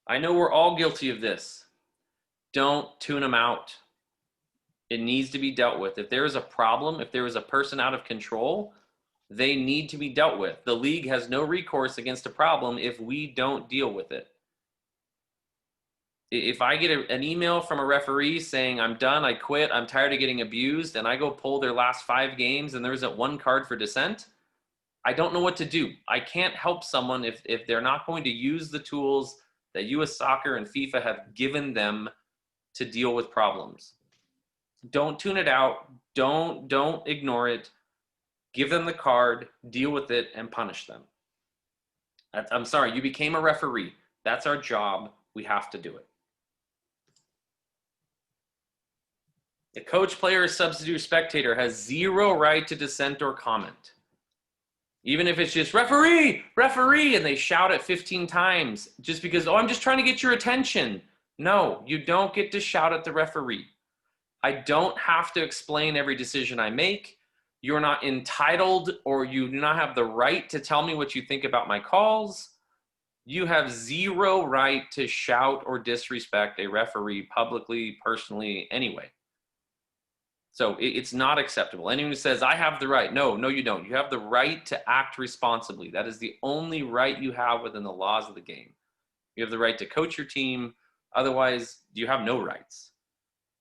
I know we're all guilty of this. Don't tune them out. It needs to be dealt with. If there is a problem, if there is a person out of control, they need to be dealt with. The league has no recourse against a problem if we don't deal with it. If I get an email from a referee saying, I'm done, I quit, I'm tired of getting abused, and I go pull their last 5 games and there isn't 1 card for dissent, I don't know what to do. I can't help someone if they're not going to use the tools that U.S. Soccer and FIFA have given them to deal with problems. Don't tune it out. Don't ignore it. Give them the card, deal with it, and punish them. I'm sorry, you became a referee. That's our job. We have to do it. The coach, player, substitute, spectator has 0 right to dissent or comment. Even if it's just referee, referee, and they shout it 15 times just because, oh, I'm just trying to get your attention. No, you don't get to shout at the referee. I don't have to explain every decision I make. You're not entitled, or you do not have the right to tell me what you think about my calls. You have 0 right to shout or disrespect a referee publicly, personally, anyway. So it's not acceptable. Anyone who says, I have the right, no, you don't. You have the right to act responsibly. That is the only right you have within the laws of the game. You have the right to coach your team. Otherwise, you have no rights.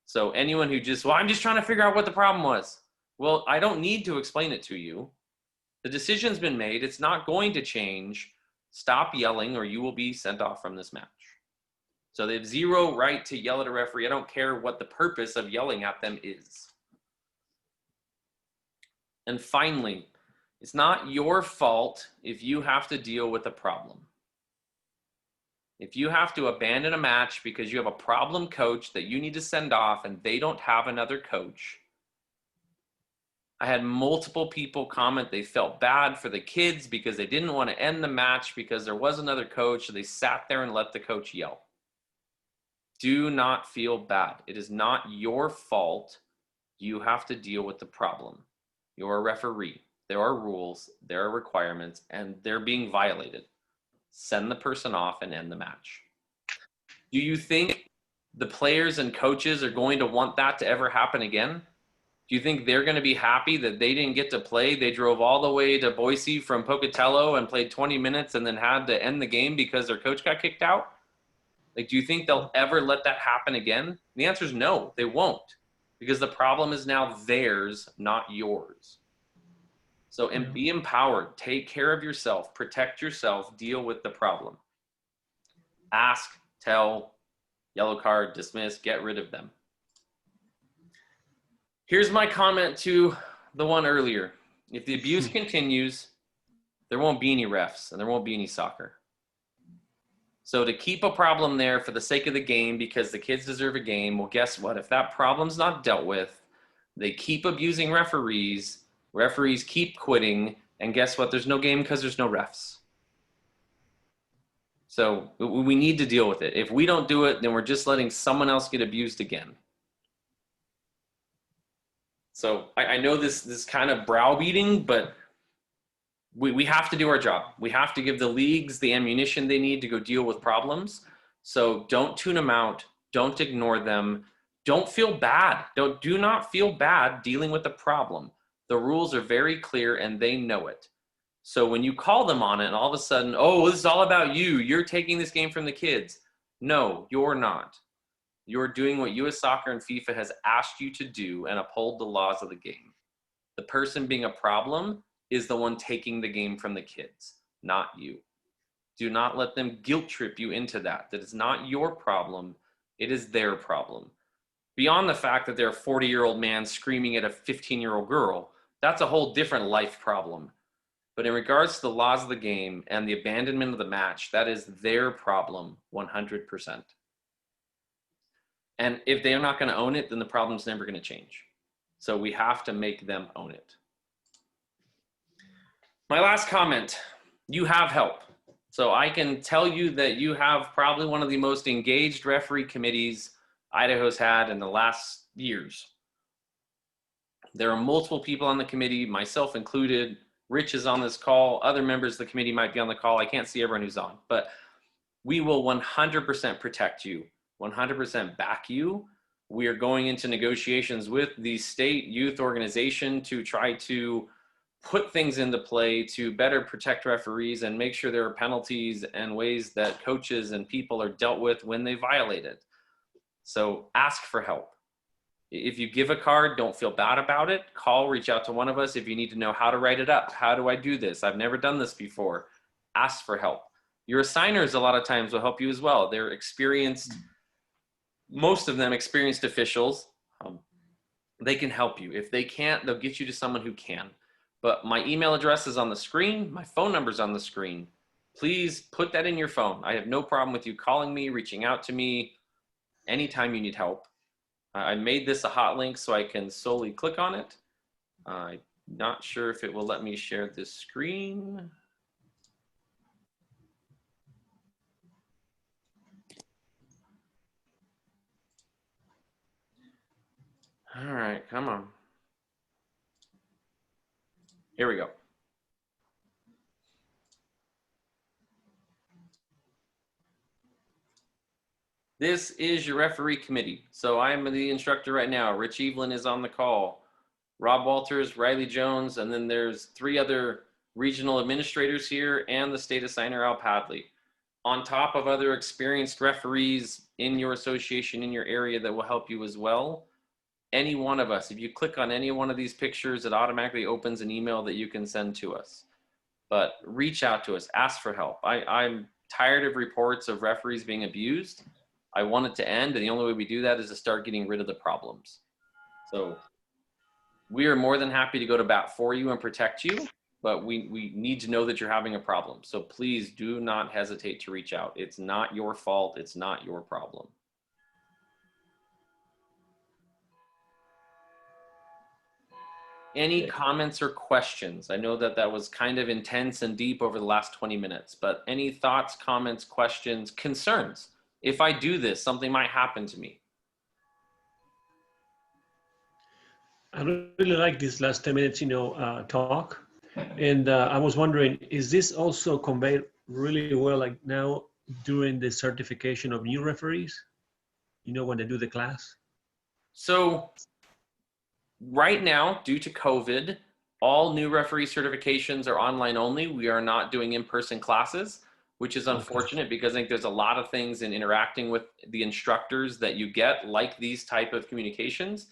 So anyone who just, well, I'm just trying to figure out what the problem was. Well, I don't need to explain it to you. The decision's been made. It's not going to change. Stop yelling or you will be sent off from this match. So they have 0 right to yell at a referee. I don't care what the purpose of yelling at them is. And finally, it's not your fault if you have to deal with a problem. If you have to abandon a match because you have a problem coach that you need to send off and they don't have another coach, I had multiple people comment they felt bad for the kids because they didn't want to end the match because there was another coach. So they sat there and let the coach yell. Do not feel bad. It is not your fault. You have to deal with the problem. You're a referee. There are rules, there are requirements, and they're being violated. Send the person off and end the match. Do you think the players and coaches are going to want that to ever happen again? Do you think they're going to be happy that they didn't get to play? They drove all the way to Boise from Pocatello and played 20 minutes and then had to end the game because their coach got kicked out? Like, do you think they'll ever let that happen again? The answer is no, they won't, because the problem is now theirs, not yours. So, and be empowered, take care of yourself, protect yourself, deal with the problem. Ask, tell, yellow card, dismiss, get rid of them. Here's my comment to the one earlier. If the abuse continues, there won't be any refs and there won't be any soccer. So to keep a problem there for the sake of the game, because the kids deserve a game, well, guess what? If that problem's not dealt with, they keep abusing referees, referees keep quitting, and guess what? There's no game because there's no refs. So we need to deal with it. If we don't do it, then we're just letting someone else get abused again. So I know this is kind of browbeating, but we have to do our job. We have to give the leagues the ammunition they need to go deal with problems. So don't tune them out. Don't ignore them. Don't feel bad. Do not feel bad dealing with the problem. The rules are very clear and they know it. So when you call them on it and all of a sudden, oh, this is all about you. You're taking this game from the kids. No, you're not. You're doing what US Soccer and FIFA has asked you to do and uphold the laws of the game. The person being a problem is the one taking the game from the kids, not you. Do not let them guilt trip you into that. That is not your problem. It is their problem. Beyond the fact that they're a 40-year-old man screaming at a 15-year-old girl, that's a whole different life problem. But in regards to the laws of the game and the abandonment of the match, that is their problem 100%. And if they're not going to own it, then the problem's never going to change. So we have to make them own it. My last comment, you have help. So I can tell you that you have probably one of the most engaged referee committees Idaho's had in the last years. There are multiple people on the committee, myself included. Rich is on this call. Other members of the committee might be on the call. I can't see everyone who's on, but we will 100% protect you, 100% back you. We are going into negotiations with the state youth organization to try to put things into play to better protect referees and make sure there are penalties and ways that coaches and people are dealt with when they violate it. So ask for help. If you give a card, don't feel bad about it. Call, reach out to one of us if you need to know how to write it up. How do I do this? I've never done this before. Ask for help. Your assigners a lot of times will help you as well. They're experienced, most of them experienced officials. They can help you. If they can't, they'll get you to someone who can. But my email address is on the screen. My phone number is on the screen. Please put that in your phone. I have no problem with you calling me, reaching out to me anytime you need help. I made this a hot link so I can solely click on it. I'm not sure if it will let me share this screen. All right, come on. Here we go. This is your referee committee. So I'm the instructor right now. Rich Evelyn is on the call. Rob Walters, Riley Jones, and then there's 3 other regional administrators here and the state assigner, Al Padley. On top of other experienced referees in your association, in your area that will help you as well. Any one of us, if you click on any one of these pictures, it automatically opens an email that you can send to us. But reach out to us, ask for help. I'm tired of reports of referees being abused. I want it to end, and the only way we do that is to start getting rid of the problems. So we are more than happy to go to bat for you and protect you. but we need to know that you're having a problem. So please do not hesitate to reach out. It's not your fault. It's not your problem. Any comments or questions? I know that that was kind of intense and deep over the last 20 minutes, but any thoughts, comments, questions, concerns? If I do this, something might happen to me. I really like this last 10 minutes, talk. And I was wondering, is this also conveyed really well, like now during the certification of new referees, when they do the class? So right now, due to COVID, all new referee certifications are online only. We are not doing in-person classes, which is unfortunate because I think there's a lot of things in interacting with the instructors that you get, like these type of communications.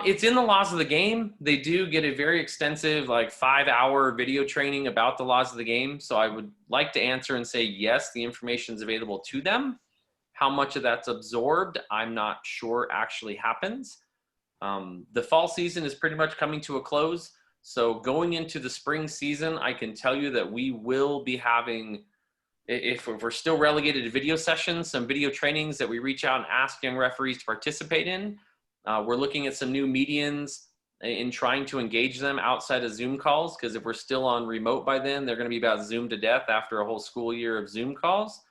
It's in the laws of the game. They do get a very extensive, like 5-hour video training about the laws of the game. So I would like to answer and say, yes, the information is available to them. How much of that's absorbed, I'm not sure actually happens. The fall season is pretty much coming to a close. So going into the spring season, I can tell you that we will be having, if we're still relegated to video sessions, some video trainings that we reach out and ask young referees to participate in. We're looking at some new medians in trying to engage them outside of Zoom calls, because if we're still on remote by then, they're going to be about Zoom to death after a whole school year of Zoom calls.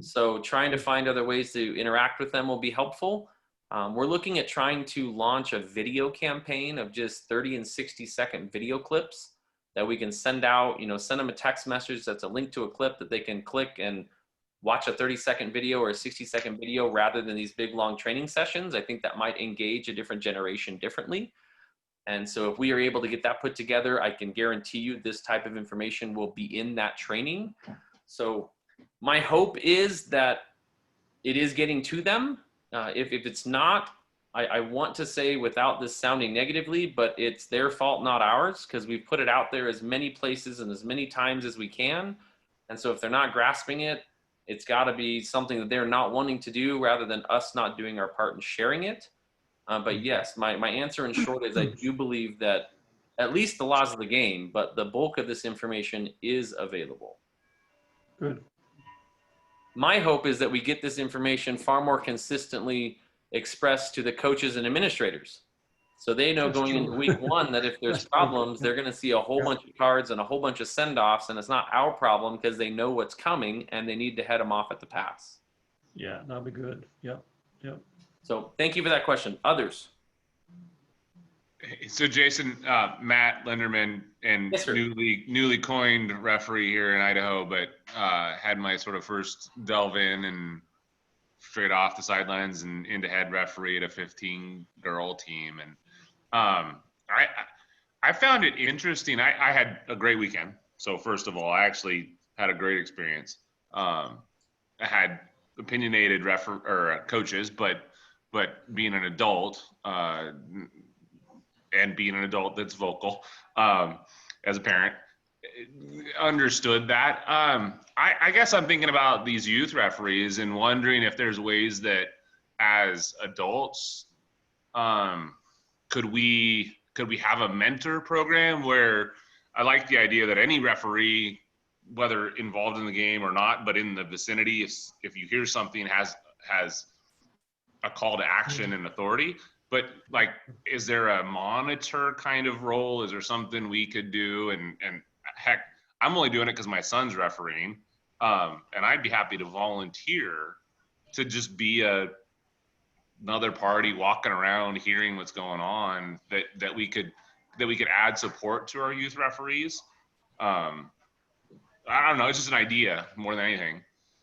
So trying to find other ways to interact with them will be helpful. We're looking at trying to launch a video campaign of just 30 and 60-second video clips that we can send out, send them a text message that's a link to a clip that they can click and watch a 30-second video or a 60-second video rather than these big long training sessions. I think that might engage a different generation differently. And so if we are able to get that put together, I can guarantee you this type of information will be in that training. So my hope is that it is getting to them. If it's not, I want to say without this sounding negatively, but it's their fault, not ours, because we've put it out there as many places and as many times as we can. And so if they're not grasping it, it's got to be something that they're not wanting to do rather than us not doing our part in sharing it. But yes, my answer in short is I do believe that at least the laws of the game, but the bulk of this information is available. Good. My hope is that we get this information far more consistently expressed to the coaches and administrators. So they know going into week one that if there's problems, they're going to see a whole bunch of cards and a whole bunch of send-offs, and it's not our problem because they know what's coming and they need to head them off at the pass. Yeah, that'd be good. Yep. So thank you for that question. Others? So Jason, Matt Linderman, and Yes, sir. newly coined referee here in Idaho, but had my sort of first delve in and straight off the sidelines and into head referee at a 15-girl team. And I found it interesting. I had a great weekend. So first of all, I actually had a great experience. I had opinionated coaches, but being an adult and being an adult that's vocal as a parent, understood that. I guess I'm thinking about these youth referees and wondering if there's ways that as adults, could we have a mentor program where I like the idea that any referee, whether involved in the game or not, but in the vicinity, if you hear something has a call to action and authority. But like, is there a monitor kind of role? Is there something we could do? And heck, I'm only doing it because my son's refereeing, and I'd be happy to volunteer to just be another party walking around, hearing what's going on. That we could add support to our youth referees. I don't know. It's just an idea more than anything.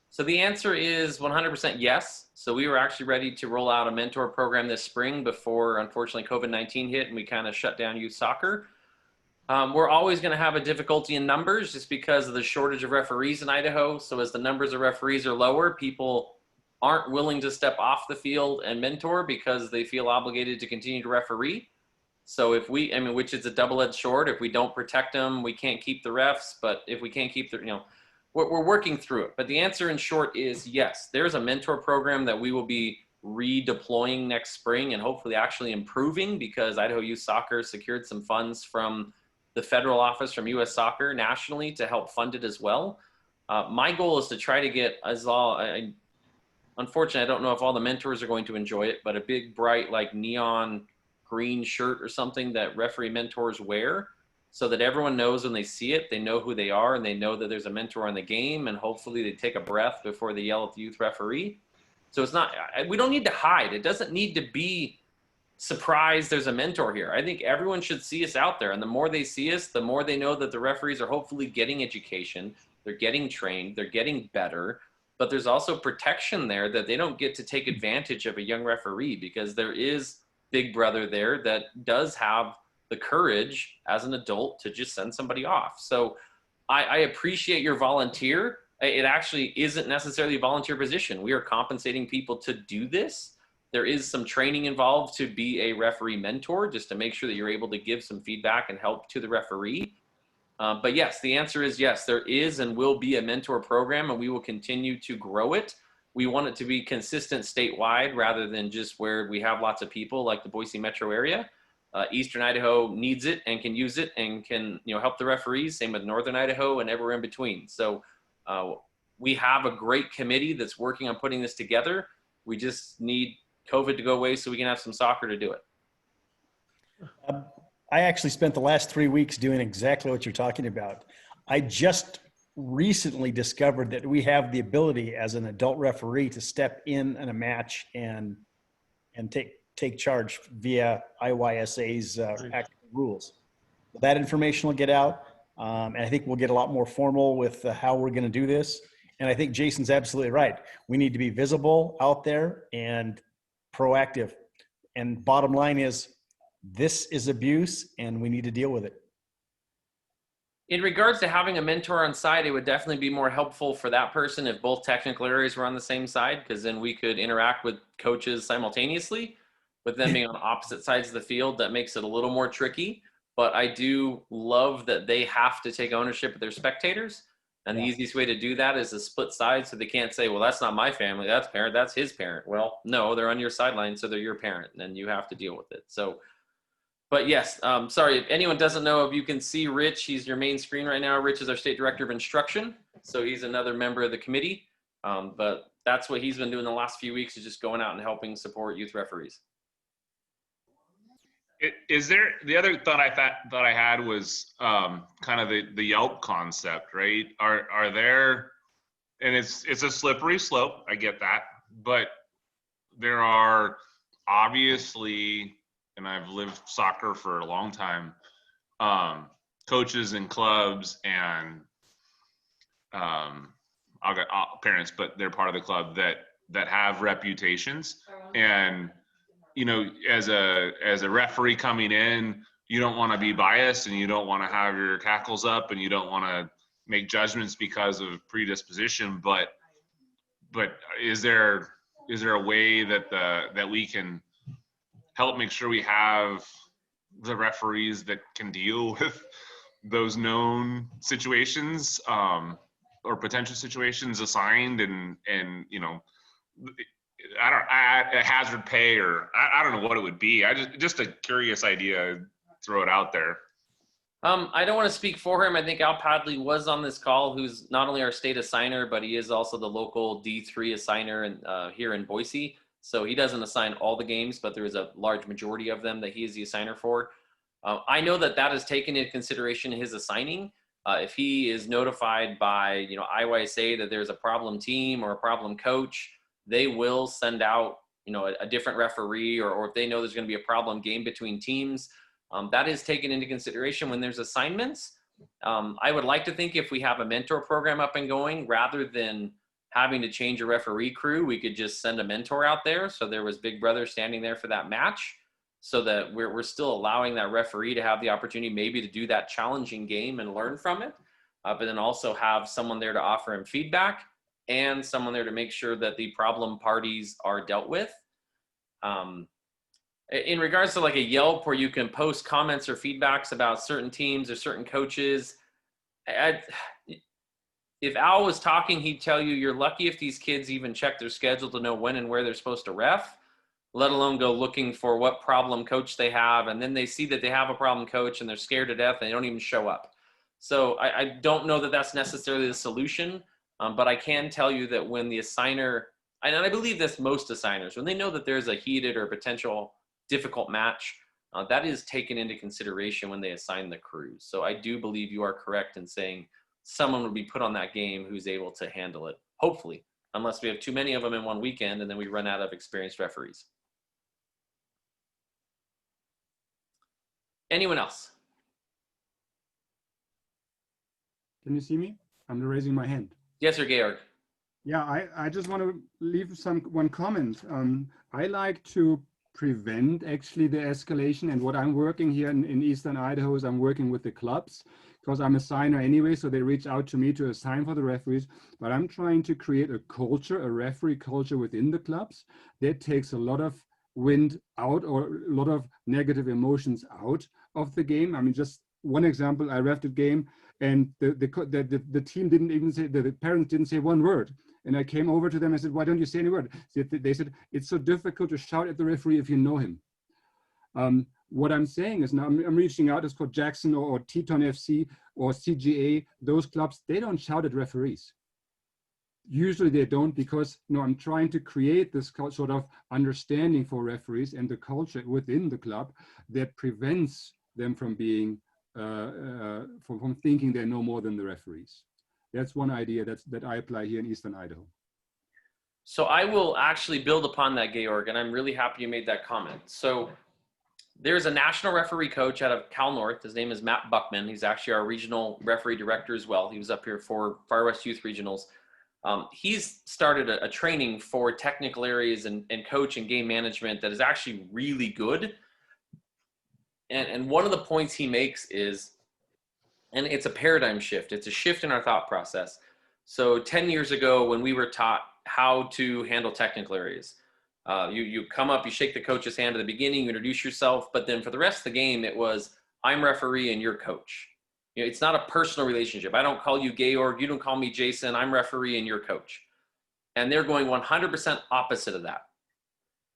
So the answer is 100% yes. So we were actually ready to roll out a mentor program this spring before, unfortunately, COVID-19 hit and we kind of shut down youth soccer. We're always going to have a difficulty in numbers just because of the shortage of referees in Idaho. So as the numbers of referees are lower, people aren't willing to step off the field and mentor because they feel obligated to continue to referee. So if which is a double-edged sword. If we don't protect them, we can't keep the refs. But if we can't keep we're working through it. But the answer in short is yes, there's a mentor program that we will be redeploying next spring and hopefully actually improving because Idaho Youth Soccer secured some funds from the federal office from U.S. Soccer nationally to help fund it as well. My goal is to try to get unfortunately, I don't know if all the mentors are going to enjoy it, but a big, bright, like neon green shirt or something that referee mentors wear, so that everyone knows when they see it, they know who they are and they know that there's a mentor in the game, and hopefully they take a breath before they yell at the youth referee. So it's not, we don't need to hide. It doesn't need to be surprised there's a mentor here. I think everyone should see us out there, and the more they see us, the more they know that the referees are hopefully getting education, they're getting trained, they're getting better, but there's also protection there that they don't get to take advantage of a young referee, because there is Big Brother there that does have the courage as an adult to just send somebody off. So I appreciate your volunteer. It actually isn't necessarily a volunteer position. We are compensating people to do this. There is some training involved to be a referee mentor, just to make sure that you're able to give some feedback and help to the referee. But yes, the answer is yes, there is and will be a mentor program, and we will continue to grow it. We want it to be consistent statewide rather than just where we have lots of people like the Boise metro area. Eastern Idaho needs it and can use it and can, help the referees. Same with Northern Idaho and everywhere in between. So we have a great committee that's working on putting this together. We just need COVID to go away so we can have some soccer to do it. I actually spent the last 3 weeks doing exactly what you're talking about. I just recently discovered that we have the ability as an adult referee to step in a match and take charge via IYSA's active rules. That information will get out, and I think we'll get a lot more formal with how we're going to do this. And I think Jason's absolutely right. We need to be visible out there and proactive. And bottom line is, this is abuse, and we need to deal with it. In regards to having a mentor on site, it would definitely be more helpful for that person if both technical areas were on the same side, because then we could interact with coaches simultaneously. With them being on opposite sides of the field, that makes it a little more tricky. But I do love that they have to take ownership of their spectators. And the easiest way to do that is a split side, so they can't say, well, that's not my family, that's parent, that's his parent. Well, no, they're on your sideline, so they're your parent, and you have to deal with it. So, but yes, sorry, if anyone doesn't know, if you can see Rich, he's your main screen right now. Rich is our state director of instruction. So he's another member of the committee. But that's what he's been doing the last few weeks, is just going out and helping support youth referees. Is there, the other thought I had was kind of the Yelp concept, right? Are there, and it's a slippery slope, I get that, but there are obviously, and I've lived soccer for a long time, coaches and clubs and I'll get parents, but they're part of the club that have reputations. And as a referee coming in, you don't want to be biased, and you don't want to have your cackles up, and you don't want to make judgments because of predisposition. But is there a way that we can help make sure we have the referees that can deal with those known situations or potential situations assigned, and a hazard pay, or I don't know what it would be. Just a curious idea, throw it out there. I don't want to speak for him. I think Al Padley was on this call, who's not only our state assigner, but he is also the local D3 assigner here in Boise. So he doesn't assign all the games, but there is a large majority of them that he is the assigner for. I know that is taken into consideration in his assigning. If he is notified by IYSA that there's a problem team or a problem coach, they will send out a different referee, or if they know there's going to be a problem game between teams. That is taken into consideration when there's assignments. I would like to think if we have a mentor program up and going, rather than having to change a referee crew, we could just send a mentor out there. So there was Big Brother standing there for that match, so that we're still allowing that referee to have the opportunity maybe to do that challenging game and learn from it. But then also have someone there to offer him feedback, and someone there to make sure that the problem parties are dealt with. In regards to like a Yelp where you can post comments or feedbacks about certain teams or certain coaches, if Al was talking, he'd tell you, you're lucky if these kids even check their schedule to know when and where they're supposed to ref. let alone go looking for what problem coach they have. And then they see that they have a problem coach and they're scared to death and they don't even show up. So I don't know that that's necessarily the solution, but I can tell you that when the assigner, and I believe this most assigners, when they know that there's a heated or potential difficult match, that is taken into consideration when they assign the crews. So I do believe you are correct in saying someone would be put on that game who's able to handle it, hopefully, unless we have too many of them in one weekend and then we run out of experienced referees. Anyone else? Can you see me? I'm raising my hand. Yes, sir, Georg. Yeah, I just want to leave one comment. I like to prevent actually the escalation, and what I'm working here in Eastern Idaho is I'm working with the clubs, because I'm a signer anyway, so they reach out to me to assign for the referees, but I'm trying to create a culture, a referee culture within the clubs that takes a lot of wind out or a lot of negative emotions out of the game. I mean, just one example, I refed a game and the team didn't even say, the parents didn't say one word. And I came over to them and said, why don't you say any word? They said, it's so difficult to shout at the referee if you know him. What I'm saying is now I'm reaching out, it's called Jackson or Teton FC or CGA, those clubs, they don't shout at referees. Usually they don't, because I'm trying to create this sort of understanding for referees and the culture within the club that prevents them from being, from thinking they know more than the referees. That's one idea that I apply here in Eastern Idaho. So I will actually build upon that, Georg, and I'm really happy you made that comment. So there's a national referee coach out of Cal North. His name is Matt Buckman. He's actually our regional referee director as well. He was up here for Far West Youth Regionals. He's started a training for technical areas and coach and game management that is actually really good. And one of the points he makes is, and it's a paradigm shift. It's a shift in our thought process. So 10 years ago, when we were taught how to handle technical areas, you come up, you shake the coach's hand at the beginning, you introduce yourself, but then for the rest of the game, it was, I'm referee and you're coach. It's not a personal relationship. I don't call you Georg, you don't call me Jason, I'm referee and you're coach. And they're going 100% opposite of that,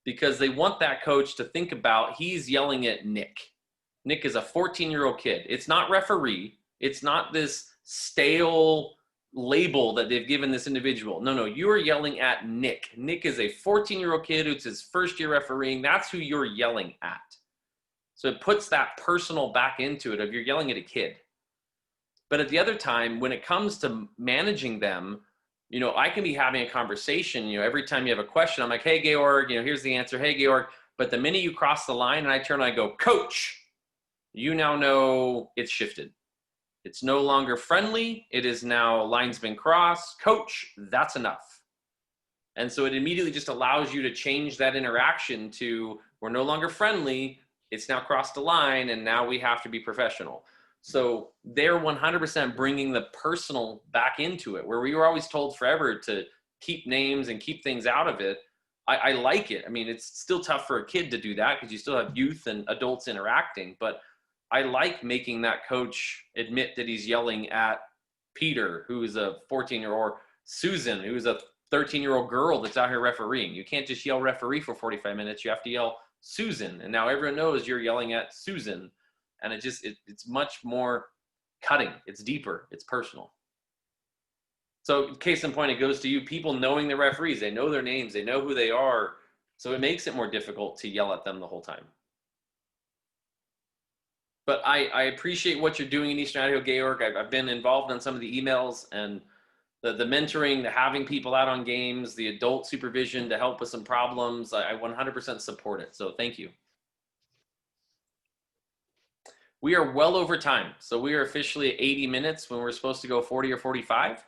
because they want that coach to think about, he's yelling at Nick. Nick is a 14-year-old kid. It's not referee. It's not this stale label that they've given this individual. No, you are yelling at Nick. Nick is a 14-year-old kid who's his first year refereeing. That's who you're yelling at. So it puts that personal back into it of you're yelling at a kid. But at the other time, when it comes to managing them, I can be having a conversation, every time you have a question, I'm like, hey, Georg, here's the answer. Hey, Georg. But the minute you cross the line and I turn and I go, coach, you now know it's shifted. It's no longer friendly. It is now lines been crossed. Coach, that's enough. And so it immediately just allows you to change that interaction to, we're no longer friendly. It's now crossed the line and now we have to be professional. So they're 100% bringing the personal back into it, where we were always told forever to keep names and keep things out of it. I like it. I mean, it's still tough for a kid to do that because you still have youth and adults interacting, but I like making that coach admit that he's yelling at Peter, who is a 14-year-old, or Susan, who's a 13-year-old girl that's out here refereeing. You can't just yell referee for 45 minutes. You have to yell Susan. And now everyone knows you're yelling at Susan. And it's much more cutting. It's deeper. It's personal. So case in point, it goes to you, people knowing the referees. They know their names. They know who they are. So it makes it more difficult to yell at them the whole time. But I appreciate what you're doing in Eastern Idaho, Georg. I've been involved in some of the emails and the mentoring, the having people out on games, the adult supervision to help with some problems. I 100% support it. So thank you. We are well over time. So we are officially at 80 minutes when we're supposed to go 40 or 45.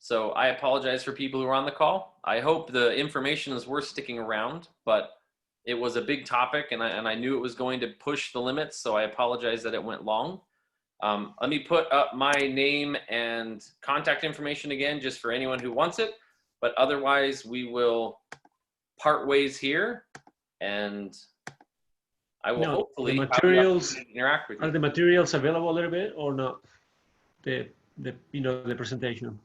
So I apologize for people who are on the call. I hope the information is worth sticking around, but it was a big topic and I knew it was going to push the limits. So I apologize that it went long. Let me put up my name and contact information again, just for anyone who wants it. But otherwise we will part ways here, and I will hopefully the materials interact with you. Are the materials available a little bit or not? The presentation.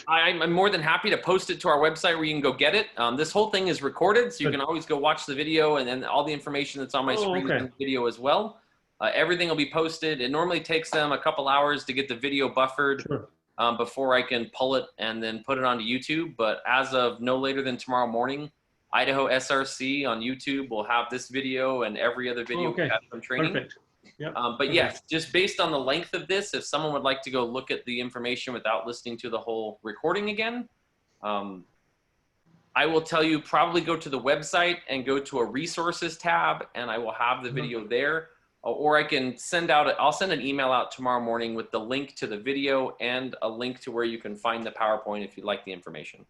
I'm more than happy to post it to our website where you can go get it. This whole thing is recorded, so you Good. can always go watch the video, and then all the information that's on my screen is in the video as well. Everything will be posted. It normally takes them a couple hours to get the video buffered Sure. before I can pull it and then put it onto YouTube. But as of no later than tomorrow morning, Idaho SRC on YouTube will have this video and every other video Okay. we have from training. Perfect. Yep. But yes, just based on the length of this, if someone would like to go look at the information without listening to the whole recording again, I will tell you probably go to the website and go to a resources tab, and I will have the video there. Or I can I'll send an email out tomorrow morning with the link to the video and a link to where you can find the PowerPoint if you'd like the information.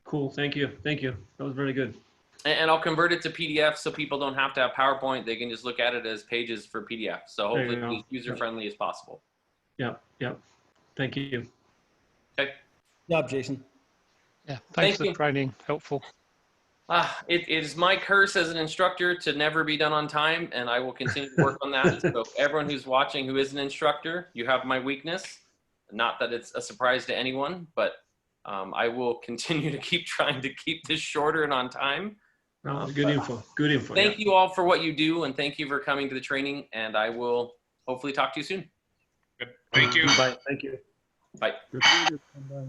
Cool. Thank you. Thank you. That was very good. And I'll convert it to PDF so people don't have to have PowerPoint. They can just look at it as pages for PDF. So There you hopefully go. it's user-friendly as possible. Yep. Yep. Thank you. Okay. Good job, Jason. Yeah, Thank thanks for you. the training. Helpful. It is my curse as an instructor to never be done on time, and I will continue to work on that. So everyone who's watching who is an instructor, you have my weakness. Not that it's a surprise to anyone, but I will continue to keep trying to keep this shorter and on time. Good info. Good info. Thank you all for what you do, and thank you for coming to the training, and I will hopefully talk to you soon. Good. Thank you. Bye. Thank you. Bye. Bye.